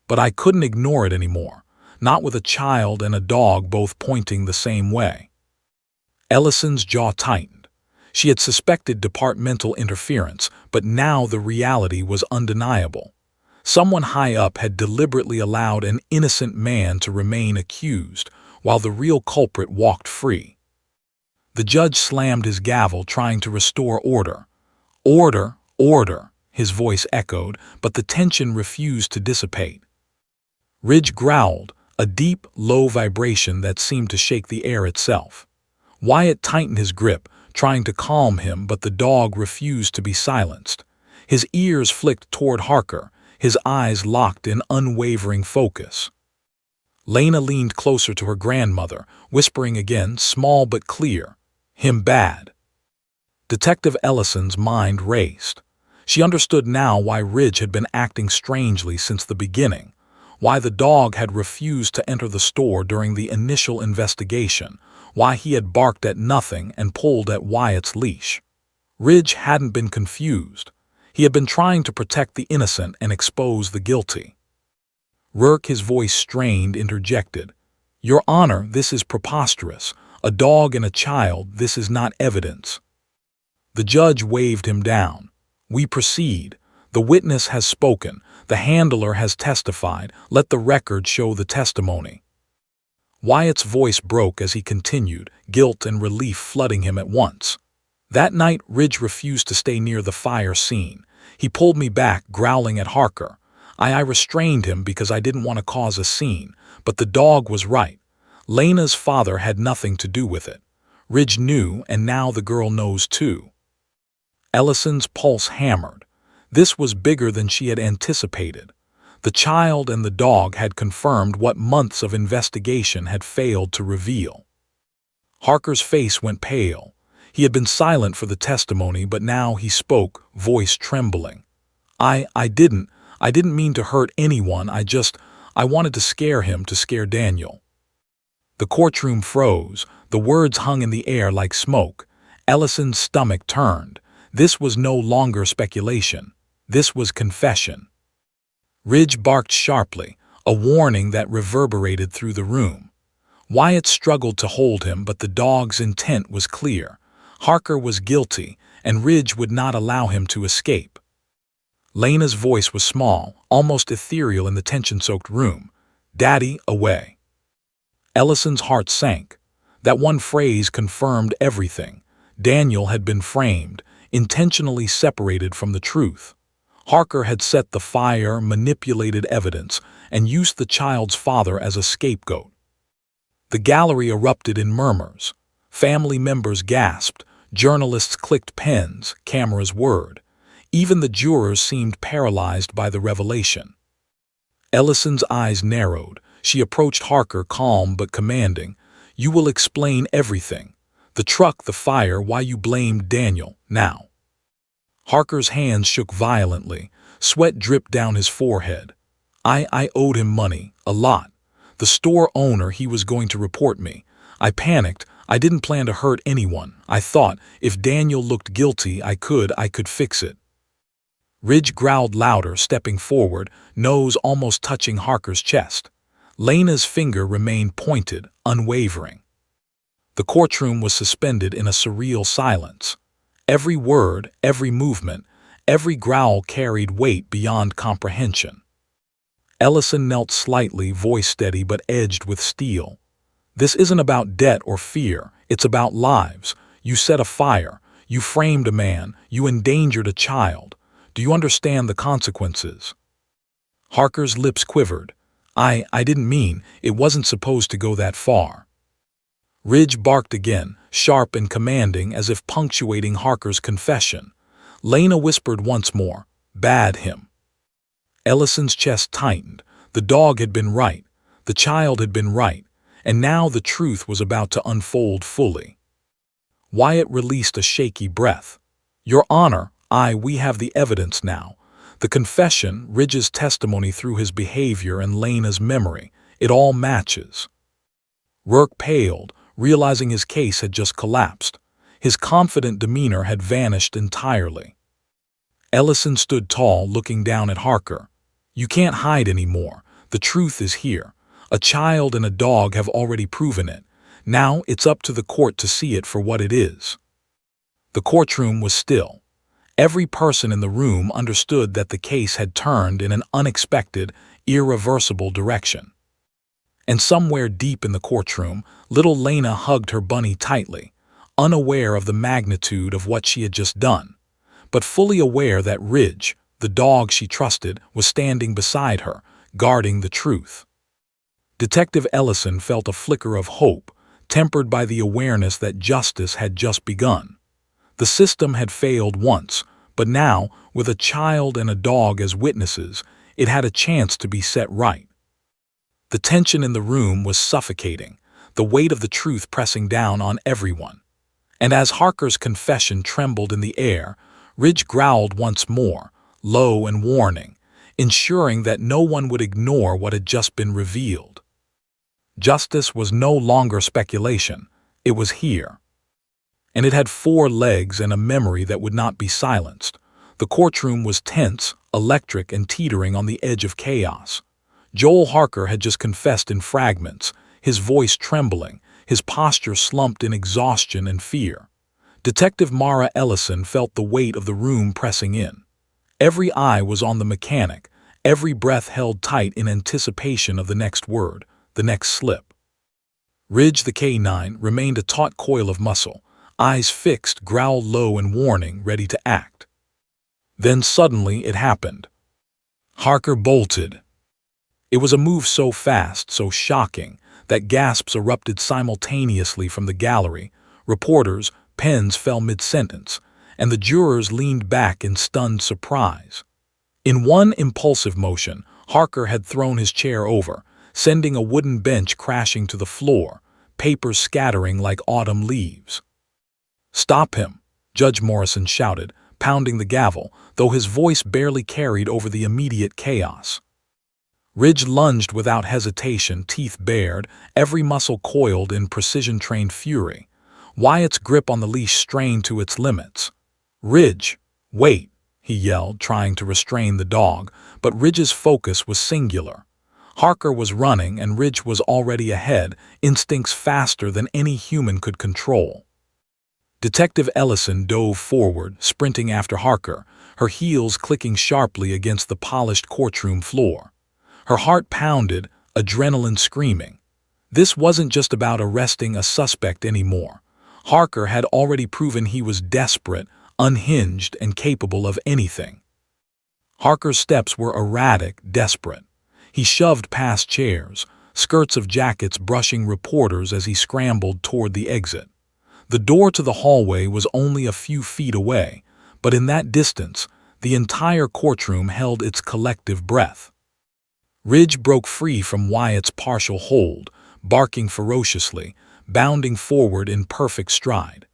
Speaker 1: But I couldn't ignore it anymore, not with a child and a dog both pointing the same way. Ellison's jaw tightened. She had suspected departmental interference, but now the reality was undeniable. Someone high up had deliberately allowed an innocent man to remain accused, while the real culprit walked free. The judge slammed his gavel, trying to restore order. "Order, order," his voice echoed, but the tension refused to dissipate. Ridge growled, a deep, low vibration that seemed to shake the air itself. Wyatt tightened his grip, trying to calm him, but the dog refused to be silenced. His ears flicked toward Harker, his eyes locked in unwavering focus. Lena leaned closer to her grandmother, whispering again, small but clear, "Him bad." Detective Ellison's mind raced. She understood now why Ridge had been acting strangely since the beginning, why the dog had refused to enter the store during the initial investigation, why he had barked at nothing and pulled at Wyatt's leash. Ridge hadn't been confused. He had been trying to protect the innocent and expose the guilty. Rourke, his voice strained, interjected, "Your Honor, this is preposterous. A dog and a child, this is not evidence." The judge waved him down. "We proceed. The witness has spoken. The handler has testified. Let the record show the testimony." Wyatt's voice broke as he continued, guilt and relief flooding him at once. "That night, Ridge refused to stay near the fire scene. He pulled me back, growling at Harker. I restrained him because I didn't want to cause a scene, but the dog was right. Lena's father had nothing to do with it. Ridge knew, and now the girl knows too." Ellison's pulse hammered. This was bigger than she had anticipated. The child and the dog had confirmed what months of investigation had failed to reveal. Harker's face went pale. He had been silent for the testimony, but now he spoke, voice trembling. I didn't mean to hurt anyone. I wanted to scare him, to scare Daniel." The courtroom froze. The words hung in the air like smoke. Ellison's stomach turned. This was no longer speculation. This was confession. Ridge barked sharply, a warning that reverberated through the room. Wyatt struggled to hold him, but the dog's intent was clear. Harker was guilty, and Ridge would not allow him to escape. Lena's voice was small, almost ethereal in the tension-soaked room. "Daddy, away." Ellison's heart sank. That one phrase confirmed everything. Daniel had been framed, intentionally separated from the truth. Harker had set the fire, manipulated evidence, and used the child's father as a scapegoat. The gallery erupted in murmurs. Family members gasped, journalists clicked pens, cameras whirred. Even the jurors seemed paralyzed by the revelation. Ellison's eyes narrowed. She approached Harker, calm but commanding. "You will explain everything. The truck, the fire, why you blamed Daniel, now." Harker's hands shook violently. Sweat dripped down his forehead. I owed him money, a lot. The store owner, he was going to report me. I panicked. I didn't plan to hurt anyone. I thought, if Daniel looked guilty, I could fix it." Ridge growled louder, stepping forward, nose almost touching Harker's chest. Lena's finger remained pointed, unwavering. The courtroom was suspended in a surreal silence. Every word, every movement, every growl carried weight beyond comprehension. Ellison knelt slightly, voice steady but edged with steel. "This isn't about debt or fear. It's about lives. You set a fire. You framed a man. You endangered a child. Do you understand the consequences?" Harker's lips quivered. I didn't mean, it wasn't supposed to go that far." Ridge barked again, sharp and commanding as if punctuating Harker's confession. Lena whispered once more, "Bad him." Ellison's chest tightened. The dog had been right. The child had been right. And now the truth was about to unfold fully. Wyatt released a shaky breath. "Your Honor, we have the evidence now. The confession, Ridge's testimony through his behavior and Lena's memory, it all matches." Rourke paled, realizing his case had just collapsed. His confident demeanor had vanished entirely. Ellison stood tall, looking down at Harker. "You can't hide anymore. The truth is here. A child and a dog have already proven it. Now it's up to the court to see it for what it is." The courtroom was still. Every person in the room understood that the case had turned in an unexpected, irreversible direction. And somewhere deep in the courtroom, little Lena hugged her bunny tightly, unaware of the magnitude of what she had just done, but fully aware that Ridge, the dog she trusted, was standing beside her, guarding the truth. Detective Ellison felt a flicker of hope, tempered by the awareness that justice had just begun. The system had failed once, but now, with a child and a dog as witnesses, it had a chance to be set right. The tension in the room was suffocating, the weight of the truth pressing down on everyone. And as Harker's confession trembled in the air, Ridge growled once more, low and warning, ensuring that no one would ignore what had just been revealed. Justice was no longer speculation, it was here. And it had 4 legs and a memory that would not be silenced. The courtroom was tense, electric, and teetering on the edge of chaos. Joel Harker had just confessed in fragments, his voice trembling, his posture slumped in exhaustion and fear. Detective Mara Ellison felt the weight of the room pressing in. Every eye was on the mechanic, every breath held tight in anticipation of the next word, the next slip. Ridge the K9 remained a taut coil of muscle, eyes fixed, growl low and warning, ready to act. Then suddenly it happened. Harker bolted. It was a move so fast, so shocking, that gasps erupted simultaneously from the gallery. Reporters, pens fell mid-sentence, and the jurors leaned back in stunned surprise. In one impulsive motion, Harker had thrown his chair over, sending a wooden bench crashing to the floor, papers scattering like autumn leaves. "Stop him," Judge Morrison shouted, pounding the gavel, though his voice barely carried over the immediate chaos. Ridge lunged without hesitation, teeth bared, every muscle coiled in precision-trained fury. Wyatt's grip on the leash strained to its limits. "Ridge, wait," he yelled, trying to restrain the dog, but Ridge's focus was singular. Harker was running, and Ridge was already ahead, instincts faster than any human could control. Detective Ellison dove forward, sprinting after Harker, her heels clicking sharply against the polished courtroom floor. Her heart pounded, adrenaline screaming. This wasn't just about arresting a suspect anymore. Harker had already proven he was desperate, unhinged, and capable of anything. Harker's steps were erratic, desperate. He shoved past chairs, skirts of jackets brushing reporters as he scrambled toward the exit. The door to the hallway was only a few feet away, but in that distance, the entire courtroom held its collective breath. Ridge broke free from Wyatt's partial hold, barking ferociously, bounding forward in perfect stride.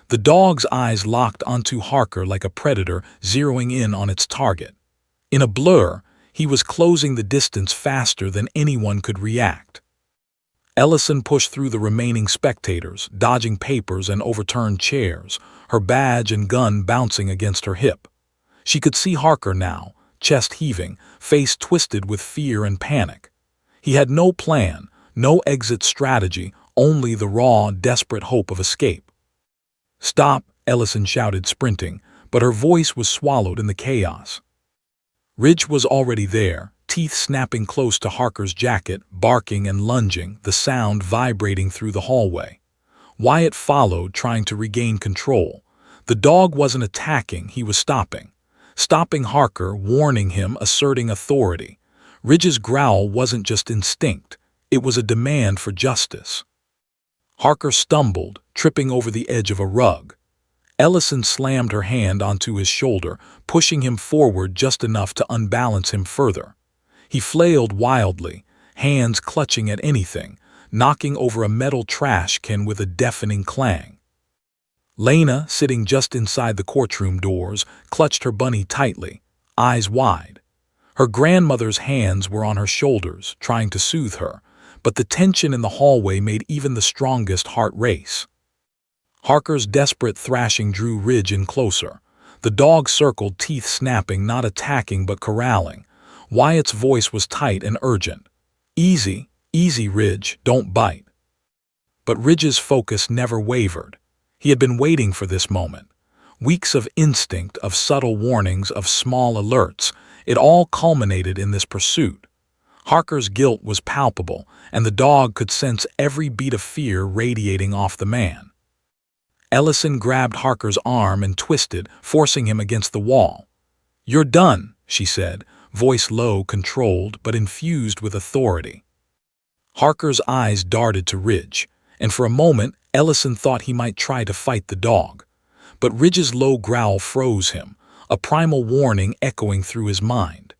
Speaker 1: The dog's eyes locked onto Harker like a predator zeroing in on its target. In a blur, he was closing the distance faster than anyone could react. Ellison pushed through the remaining spectators, dodging papers and overturned chairs, her badge and gun bouncing against her hip. She could see Harker now, chest heaving, face twisted with fear and panic. He had no plan, no exit strategy, only the raw, desperate hope of escape. "Stop," Ellison shouted, sprinting, but her voice was swallowed in the chaos. Ridge was already there, teeth snapping close to Harker's jacket, barking and lunging, the sound vibrating through the hallway. Wyatt followed, trying to regain control. The dog wasn't attacking, he was stopping. Stopping Harker, warning him, asserting authority. Ridge's growl wasn't just instinct, it was a demand for justice. Harker stumbled, tripping over the edge of a rug. Ellison slammed her hand onto his shoulder, pushing him forward just enough to unbalance him further. He flailed wildly, hands clutching at anything, knocking over a metal trash can with a deafening clang. Lena, sitting just inside the courtroom doors, clutched her bunny tightly, eyes wide. Her grandmother's hands were on her shoulders, trying to soothe her, but the tension in the hallway made even the strongest heart race. Harker's desperate thrashing drew Ridge in closer. The dog circled, teeth snapping, not attacking but corralling. Wyatt's voice was tight and urgent. "Easy, easy, Ridge, don't bite." But Ridge's focus never wavered. He had been waiting for this moment. Weeks of instinct, of subtle warnings, of small alerts, it all culminated in this pursuit. Harker's guilt was palpable, and the dog could sense every beat of fear radiating off the man. Ellison grabbed Harker's arm and twisted, forcing him against the wall. "You're done," she said, voice low, controlled, but infused with authority. Harker's eyes darted to Ridge, and for a moment Ellison thought he might try to fight the dog. But Ridge's low growl froze him, a primal warning echoing through his mind.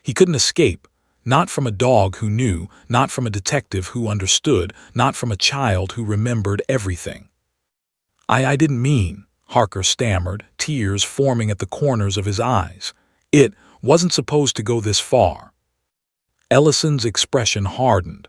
Speaker 1: He couldn't escape, not from a dog who knew, not from a detective who understood, not from a child who remembered everything. I didn't mean," Harker stammered, tears forming at the corners of his eyes. "It wasn't supposed to go this far." Ellison's expression hardened.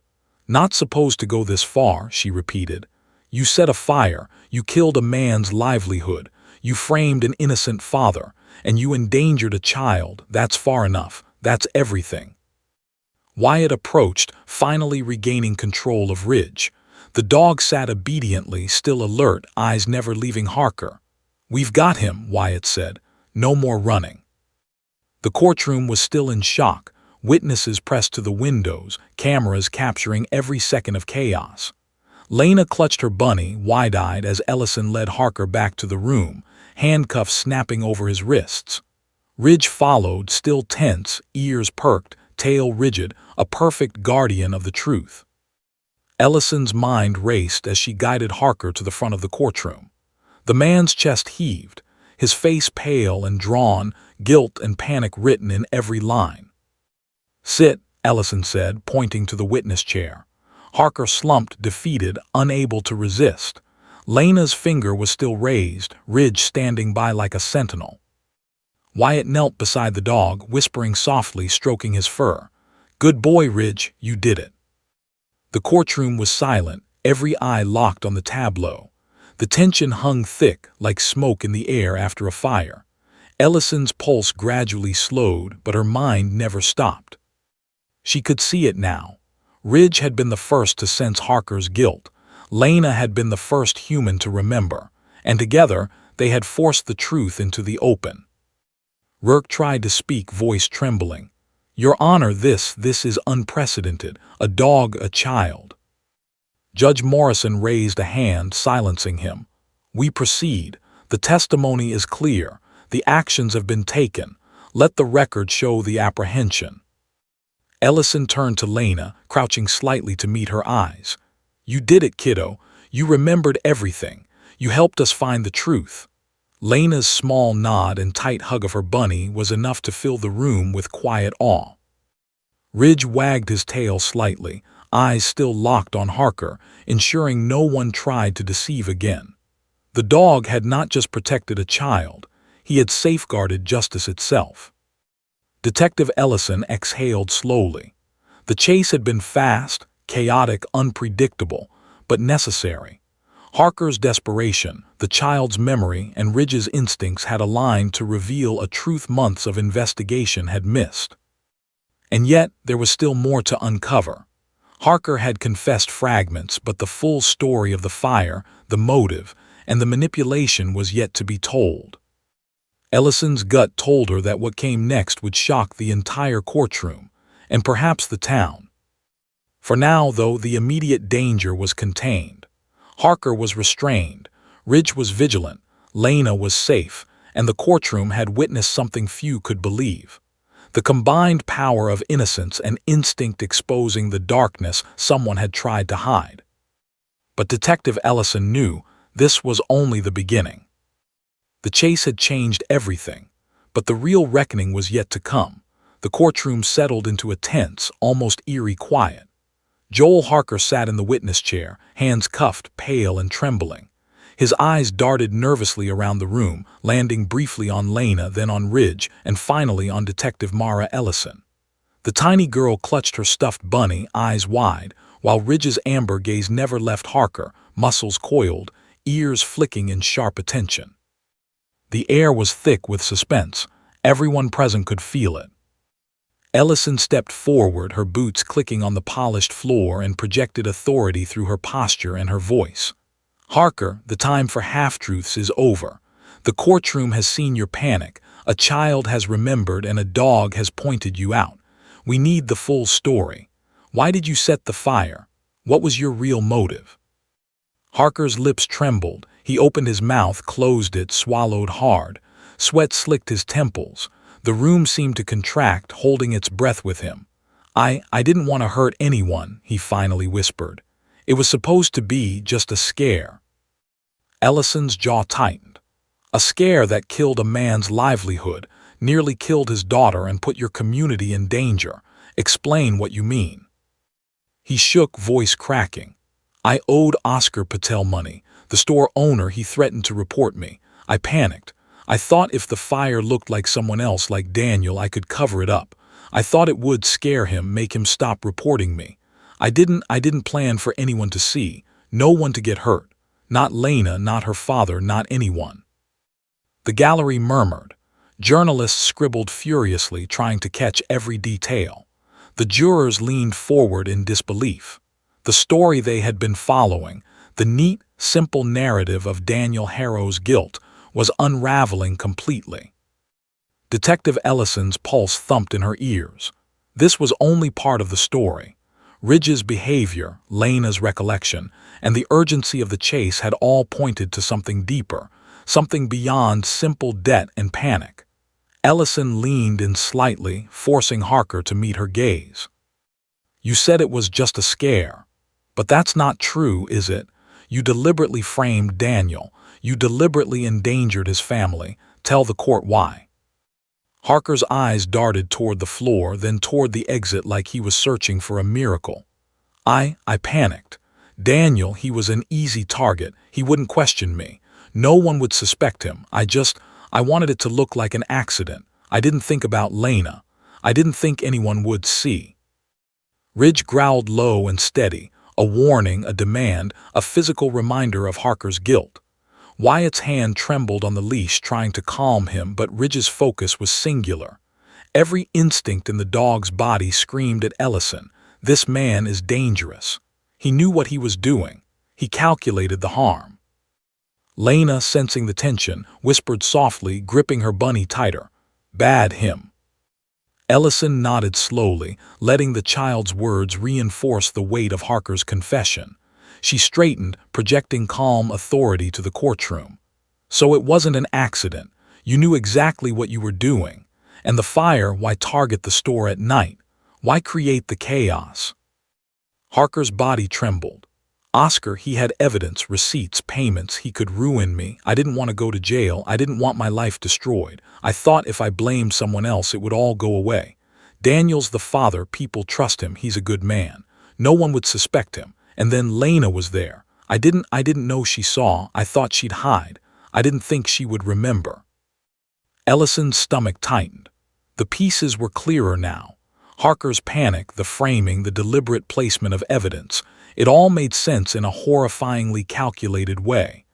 Speaker 1: "Not supposed to go this far," she repeated. "You set a fire, you killed a man's livelihood, you framed an innocent father, and you endangered a child. That's far enough. That's everything." Wyatt approached, finally regaining control of Ridge. The dog sat obediently, still alert, eyes never leaving Harker. "We've got him," Wyatt said. "No more running." The courtroom was still in shock, witnesses pressed to the windows, cameras capturing every second of chaos. Lena clutched her bunny, wide-eyed, as Ellison led Harker back to the room, handcuffs snapping over his wrists. Ridge followed, still tense, ears perked, tail rigid, a perfect guardian of the truth. Ellison's mind raced as she guided Harker to the front of the courtroom. The man's chest heaved, his face pale and drawn, guilt and panic written in every line. "Sit," Ellison said, pointing to the witness chair. Harker slumped, defeated, unable to resist. Lena's finger was still raised, Ridge standing by like a sentinel. Wyatt knelt beside the dog, whispering softly, stroking his fur. "Good boy, Ridge, you did it." The courtroom was silent, every eye locked on the tableau. The tension hung thick, like smoke in the air after a fire. Ellison's pulse gradually slowed, but her mind never stopped. She could see it now. Ridge had been the first to sense Harker's guilt. Lena had been the first human to remember, and together they had forced the truth into the open. Rourke tried to speak, voice trembling. "Your Honor, this is unprecedented. A dog, a child." Judge Morrison raised a hand, silencing him. "We proceed. The testimony is clear. The actions have been taken. Let the record show the apprehension." Ellison turned to Lena, crouching slightly to meet her eyes. "You did it, kiddo. You remembered everything. You helped us find the truth." Lena's small nod and tight hug of her bunny was enough to fill the room with quiet awe. Ridge wagged his tail slightly, eyes still locked on Harker, ensuring no one tried to deceive again. The dog had not just protected a child, he had safeguarded justice itself. Detective Ellison exhaled slowly. The chase had been fast, chaotic, unpredictable, but necessary. Harker's desperation, the child's memory, and Ridge's instincts had aligned to reveal a truth months of investigation had missed. And yet, there was still more to uncover. Harker had confessed fragments, but the full story of the fire, the motive, and the manipulation was yet to be told. Ellison's gut told her that what came next would shock the entire courtroom, and perhaps the town. For now, though, the immediate danger was contained. Harker was restrained, Ridge was vigilant, Lena was safe, and the courtroom had witnessed something few could believe. The combined power of innocence and instinct exposing the darkness someone had tried to hide. But Detective Ellison knew this was only the beginning. The chase had changed everything, but the real reckoning was yet to come. The courtroom settled into a tense, almost eerie quiet. Joel Harker sat in the witness chair, hands cuffed, pale and trembling. His eyes darted nervously around the room, landing briefly on Lena, then on Ridge, and finally on Detective Mara Ellison. The tiny girl clutched her stuffed bunny, eyes wide, while Ridge's amber gaze never left Harker, muscles coiled, ears flicking in sharp attention. The air was thick with suspense. Everyone present could feel it. Ellison stepped forward, her boots clicking on the polished floor, and projected authority through her posture and her voice. "Harker, the time for half-truths is over. The courtroom has seen your panic, a child has remembered, and a dog has pointed you out. We need the full story. Why did you set the fire? What was your real motive?" Harker's lips trembled. He opened his mouth, closed it, swallowed hard. Sweat slicked his temples. The room seemed to contract, holding its breath with him. I didn't want to hurt anyone," he finally whispered. "It was supposed to be just a scare." Ellison's jaw tightened. "A scare that killed a man's livelihood, nearly killed his daughter, and put your community in danger. Explain what you mean." He shook, voice cracking. "I owed Oscar Patel money. The store owner, he threatened to report me. I panicked. I thought if the fire looked like someone else, like Daniel, I could cover it up. I thought it would scare him, make him stop reporting me. I didn't plan for anyone to see, no one to get hurt. Not Lena, not her father, not anyone." The gallery murmured. Journalists scribbled furiously, trying to catch every detail. The jurors leaned forward in disbelief. The story they had been following, the neat, simple narrative of Daniel Harrow's guilt, was unraveling completely. Detective Ellison's pulse thumped in her ears. This was only part of the story. Ridge's behavior, Lena's recollection, and the urgency of the chase had all pointed to something deeper, something beyond simple debt and panic. Ellison leaned in slightly, forcing Harker to meet her gaze. "You said it was just a scare. But that's not true, is it? You deliberately framed Daniel. You deliberately endangered his family. Tell the court why." Harker's eyes darted toward the floor, then toward the exit like he was searching for a miracle. I panicked. Daniel, he was an easy target. He wouldn't question me. No one would suspect him. I wanted it to look like an accident. I didn't think about Lena. I didn't think anyone would see." Ridge growled low and steady, a warning, a demand, a physical reminder of Harker's guilt. Wyatt's hand trembled on the leash, trying to calm him, but Ridge's focus was singular. Every instinct in the dog's body screamed at Ellison, "This man is dangerous." He knew what he was doing. He calculated the harm. Lena, sensing the tension, whispered softly, gripping her bunny tighter, "Bad him." Ellison nodded slowly, letting the child's words reinforce the weight of Harker's confession. She straightened, projecting calm authority to the courtroom. "So it wasn't an accident. You knew exactly what you were doing. And the fire, why target the store at night? Why create the chaos?" Harker's body trembled. "Oscar, he had evidence, receipts, payments. He could ruin me. I didn't want to go to jail. I didn't want my life destroyed. I thought if I blamed someone else it would all go away. Daniel's the father, people trust him, he's a good man. No one would suspect him. And then Lena was there. I didn't know she saw. I thought she'd hide. I didn't think she would remember." Ellison's stomach tightened. The pieces were clearer now. Harker's panic, the framing, the deliberate placement of evidence. It all made sense in a horrifyingly calculated way.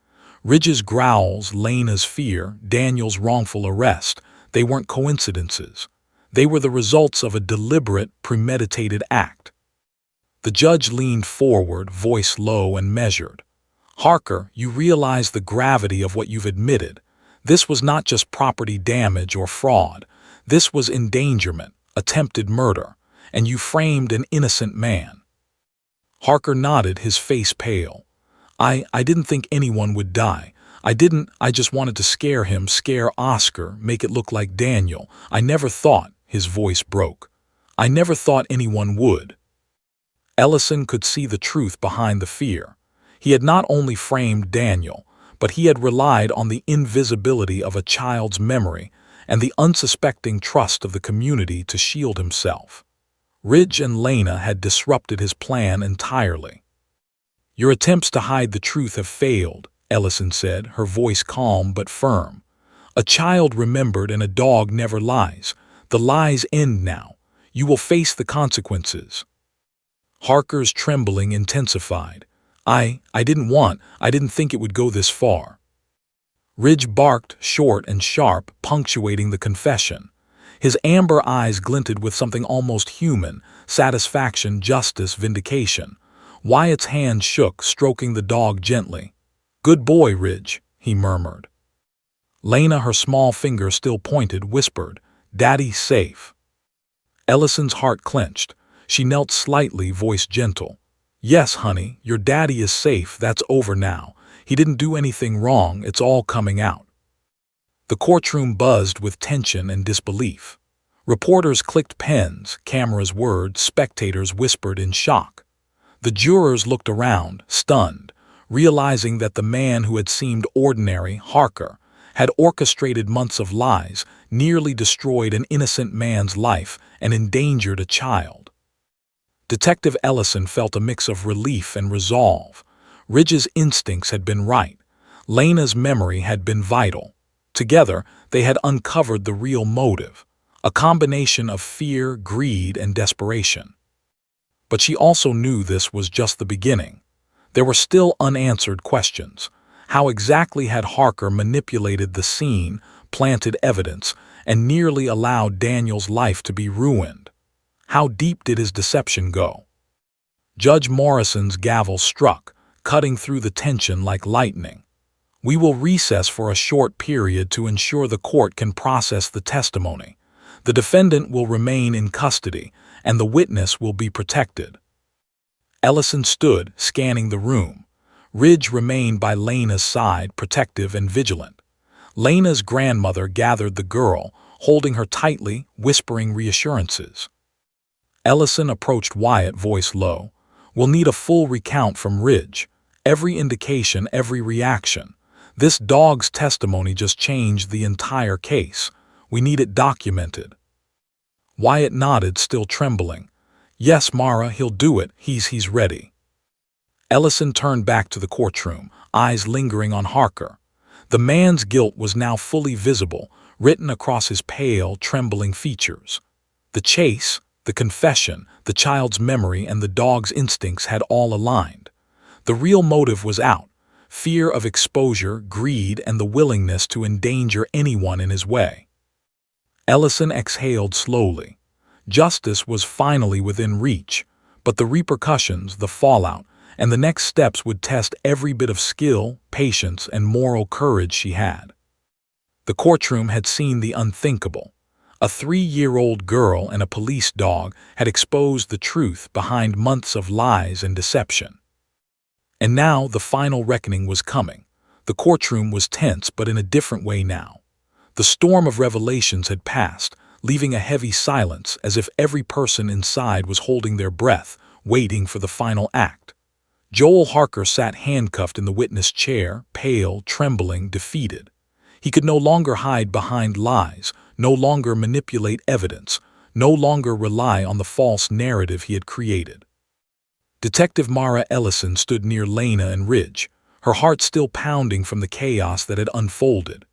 Speaker 1: Ridge's growls, Lena's fear, Daniel's wrongful arrest, they weren't coincidences. They were the results of a deliberate, premeditated act. The judge leaned forward, voice low and measured. "Harker, you realize the gravity of what you've admitted. This was not just property damage or fraud. This was endangerment, attempted murder, and you framed an innocent man." Harker nodded, his face pale. I didn't think anyone would die. I just wanted to scare him, scare Oscar, make it look like Daniel. I never thought," his voice broke. "I never thought anyone would." Ellison could see the truth behind the fear. He had not only framed Daniel, but he had relied on the invisibility of a child's memory and the unsuspecting trust of the community to shield himself. Ridge and Lena had disrupted his plan entirely. "Your attempts to hide the truth have failed," Ellison said, her voice calm but firm. "A child remembered and a dog never lies. The lies end now. You will face the consequences." Harker's trembling intensified. I didn't think it would go this far." Ridge barked, short and sharp, punctuating the confession. His amber eyes glinted with something almost human, satisfaction, justice, vindication. Wyatt's hand shook, stroking the dog gently. "Good boy, Ridge," he murmured. Lena, her small finger still pointed, whispered, "Daddy's safe." Ellison's heart clenched. She knelt slightly, voice gentle. "Yes, honey, your daddy is safe. That's over now. He didn't do anything wrong. It's all coming out." The courtroom buzzed with tension and disbelief. Reporters clicked pens, cameras whirred, spectators whispered in shock. The jurors looked around, stunned, realizing that the man who had seemed ordinary, Harker, had orchestrated months of lies, nearly destroyed an innocent man's life, and endangered a child. Detective Ellison felt a mix of relief and resolve. Ridge's instincts had been right. Lena's memory had been vital. Together, they had uncovered the real motive, a combination of fear, greed, and desperation. But she also knew this was just the beginning. There were still unanswered questions. How exactly had Harker manipulated the scene, planted evidence, and nearly allowed Daniel's life to be ruined? How deep did his deception go? Judge Morrison's gavel struck, cutting through the tension like lightning. "We will recess for a short period to ensure the court can process the testimony. The defendant will remain in custody, and the witness will be protected." Ellison stood, scanning the room. Ridge remained by Lena's side, protective and vigilant. Lena's grandmother gathered the girl, holding her tightly, whispering reassurances. Ellison approached Wyatt, voice low. "We'll need a full recount from Ridge. Every indication, every reaction. This dog's testimony just changed the entire case. We need it documented." Wyatt nodded, still trembling. "Yes, Mara, he'll do it. He's ready." Ellison turned back to the courtroom, eyes lingering on Harker. The man's guilt was now fully visible, written across his pale, trembling features. The chase, the confession, the child's memory, and the dog's instincts had all aligned. The real motive was out: fear of exposure, greed, and the willingness to endanger anyone in his way. Ellison exhaled slowly. Justice was finally within reach, but the repercussions, the fallout, and the next steps would test every bit of skill, patience, and moral courage she had. The courtroom had seen the unthinkable. A 3-year-old girl and a police dog had exposed the truth behind months of lies and deception. And now the final reckoning was coming. The courtroom was tense, but in a different way now. The storm of revelations had passed, leaving a heavy silence, as if every person inside was holding their breath, waiting for the final act. Joel Harker sat handcuffed in the witness chair, pale, trembling, defeated. He could no longer hide behind lies, no longer manipulate evidence, no longer rely on the false narrative he had created. Detective Mara Ellison stood near Lena and Ridge, her heart still pounding from the chaos that had unfolded.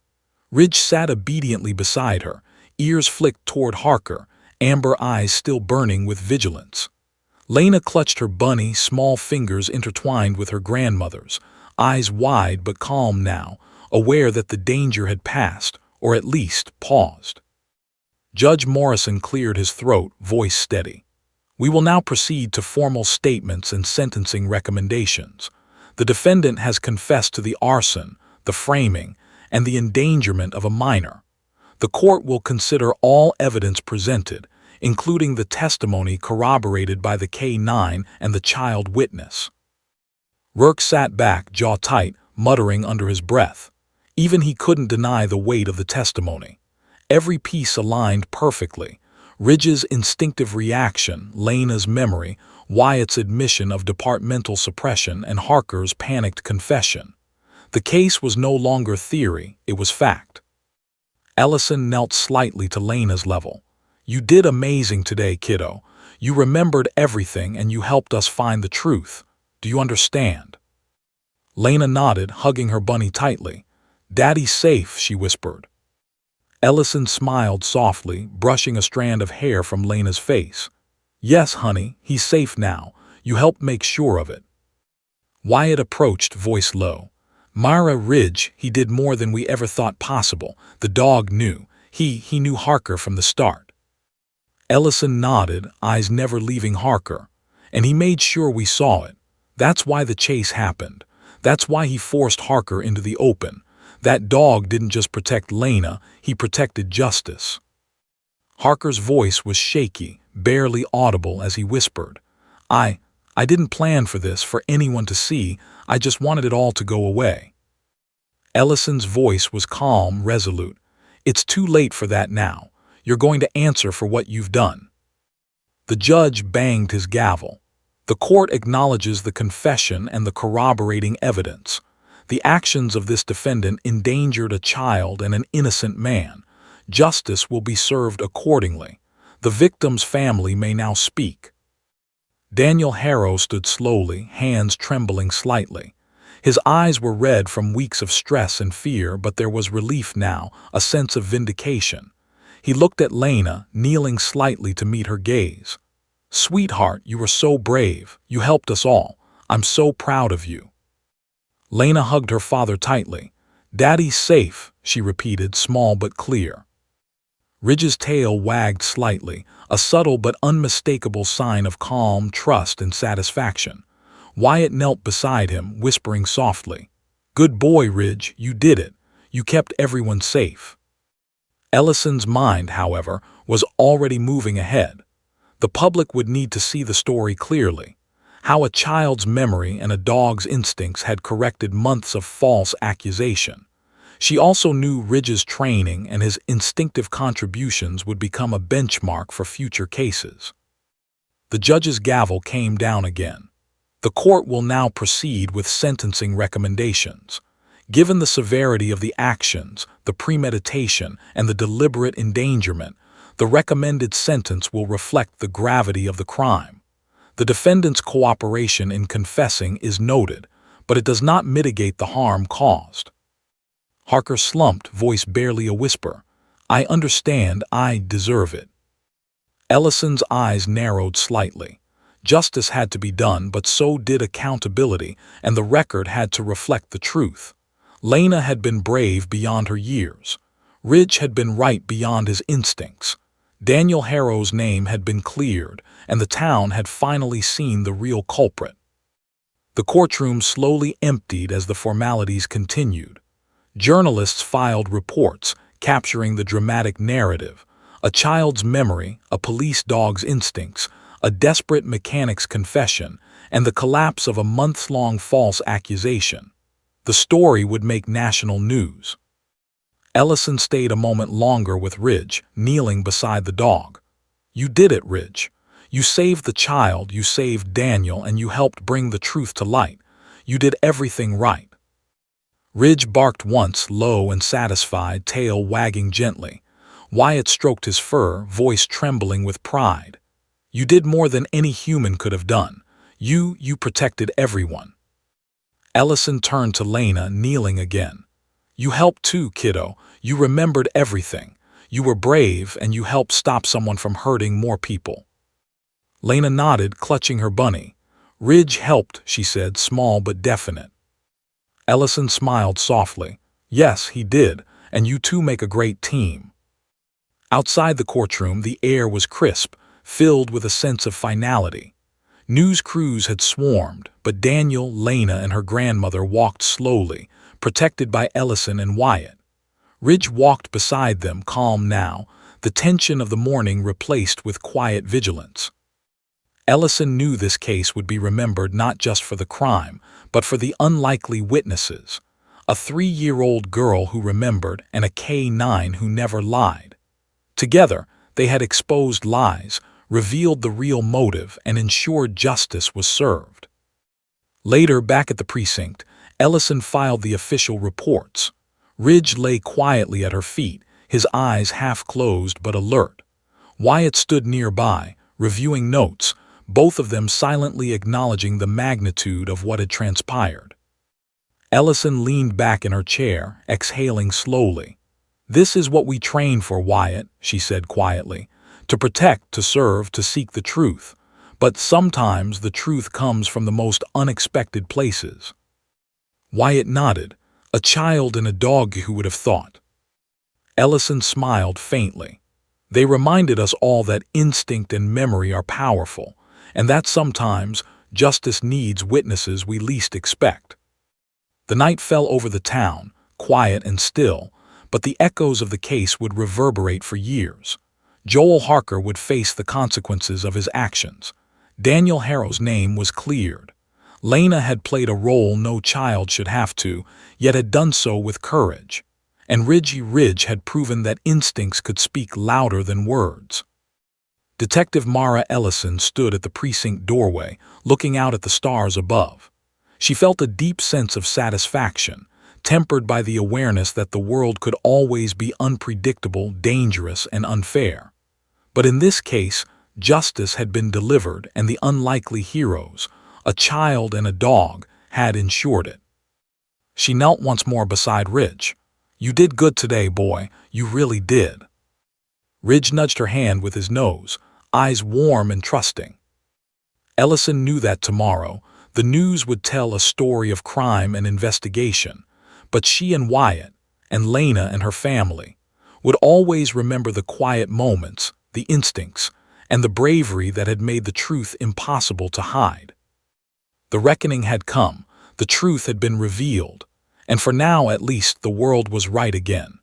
Speaker 1: Ridge sat obediently beside her, ears flicked toward Harker, amber eyes still burning with vigilance. Lena clutched her bunny, small fingers intertwined with her grandmother's, eyes wide but calm now, aware that the danger had passed, or at least paused. Judge Morrison cleared his throat, voice steady. "We will now proceed to formal statements and sentencing recommendations. The defendant has confessed to the arson, the framing, and the endangerment of a minor. The court will consider all evidence presented, including the testimony corroborated by the K-9 and the child witness." Rourke sat back, jaw tight, muttering under his breath. Even he couldn't deny the weight of the testimony. Every piece aligned perfectly. Ridge's instinctive reaction, Lena's memory, Wyatt's admission of departmental suppression, and Harker's panicked confession. The case was no longer theory, it was fact. Ellison knelt slightly to Lena's level. "You did amazing today, kiddo. You remembered everything and you helped us find the truth. Do you understand?" Lena nodded, hugging her bunny tightly. "Daddy's safe," she whispered. Ellison smiled softly, brushing a strand of hair from Lena's face. "Yes, honey, he's safe now. You helped make sure of it." Wyatt approached, voice low. "Myra, Ridge, he did more than we ever thought possible. The dog knew. He knew Harker from the start." Ellison nodded, eyes never leaving Harker. "And he made sure we saw it. That's why the chase happened. That's why he forced Harker into the open. That dog didn't just protect Lena, he protected justice." Harker's voice was shaky, barely audible as he whispered, I didn't plan for this, for anyone to see. I just wanted it all to go away." Ellison's voice was calm, resolute. "It's too late for that now. You're going to answer for what you've done." The judge banged his gavel. "The court acknowledges the confession and the corroborating evidence. The actions of this defendant endangered a child and an innocent man. Justice will be served accordingly. The victim's family may now speak." Daniel Harrow stood slowly, hands trembling slightly. His eyes were red from weeks of stress and fear, but there was relief now, a sense of vindication. He looked at Lena, kneeling slightly to meet her gaze. "Sweetheart, you were so brave. You helped us all. I'm so proud of you." Lena hugged her father tightly. "Daddy's safe," she repeated, small but clear. Ridge's tail wagged slightly, a subtle but unmistakable sign of calm, trust, and satisfaction. Wyatt knelt beside him, whispering softly, "Good boy, Ridge, you did it. You kept everyone safe." Ellison's mind, however, was already moving ahead. The public would need to see the story clearly. How a child's memory and a dog's instincts had corrected months of false accusation. She also knew Ridge's training and his instinctive contributions would become a benchmark for future cases. The judge's gavel came down again. The court will now proceed with sentencing recommendations. Given the severity of the actions, the premeditation, and the deliberate endangerment, the recommended sentence will reflect the gravity of the crime. The defendant's cooperation in confessing is noted, but it does not mitigate the harm caused. Harker slumped, voice barely a whisper. "I understand, I deserve it." Ellison's eyes narrowed slightly. Justice had to be done, but so did accountability, and the record had to reflect the truth. Lena had been brave beyond her years. Ridge had been right beyond his instincts. Daniel Harrow's name had been cleared, and the town had finally seen the real culprit. The courtroom slowly emptied as the formalities continued. Journalists filed reports, capturing the dramatic narrative. A child's memory, a police dog's instincts, a desperate mechanic's confession, and the collapse of a months-long false accusation. The story would make national news. Ellison stayed a moment longer with Ridge, kneeling beside the dog. "You did it, Ridge. You saved the child, you saved Daniel, and you helped bring the truth to light. You did everything right." Ridge barked once, low and satisfied, tail wagging gently. Wyatt stroked his fur, voice trembling with pride. "You did more than any human could have done. You protected everyone." Ellison turned to Lena, kneeling again. "You helped too, kiddo. You remembered everything. You were brave, and you helped stop someone from hurting more people." Lena nodded, clutching her bunny. "Ridge helped," she said, small but definite. Ellison smiled softly. "Yes, he did, and you two make a great team." Outside the courtroom, the air was crisp, filled with a sense of finality. News crews had swarmed, but Daniel, Lena, and her grandmother walked slowly, protected by Ellison and Wyatt. Ridge walked beside them, calm now, the tension of the morning replaced with quiet vigilance. Ellison knew this case would be remembered not just for the crime, but for the unlikely witnesses. A 3-year-old girl who remembered and a K-9 who never lied. Together, they had exposed lies, revealed the real motive, and ensured justice was served. Later, back at the precinct, Ellison filed the official reports. Ridge lay quietly at her feet, his eyes half closed but alert. Wyatt stood nearby, reviewing notes, both of them silently acknowledging the magnitude of what had transpired. Ellison leaned back in her chair, exhaling slowly. "This is what we train for, Wyatt," she said quietly. "To protect, to serve, to seek the truth. But sometimes the truth comes from the most unexpected places." Wyatt nodded. A child and a dog, who would have thought? Ellison smiled faintly. "They reminded us all that instinct and memory are powerful, and that sometimes justice needs witnesses we least expect." The night fell over the town, quiet and still, but the echoes of the case would reverberate for years. Joel Harker would face the consequences of his actions. Daniel Harrow's name was cleared. Lena had played a role no child should have to, yet had done so with courage. And Ridge had proven that instincts could speak louder than words. Detective Mara Ellison stood at the precinct doorway, looking out at the stars above. She felt a deep sense of satisfaction, tempered by the awareness that the world could always be unpredictable, dangerous, and unfair. But in this case, justice had been delivered, and the unlikely heroes, a child and a dog, had ensured it. She knelt once more beside Ridge. "You did good today, boy. You really did." Ridge nudged her hand with his nose, eyes warm and trusting. Ellison knew that tomorrow, the news would tell a story of crime and investigation, but she and Wyatt, and Lena and her family, would always remember the quiet moments, the instincts, and the bravery that had made the truth impossible to hide. The reckoning had come, the truth had been revealed, and for now at least the world was right again.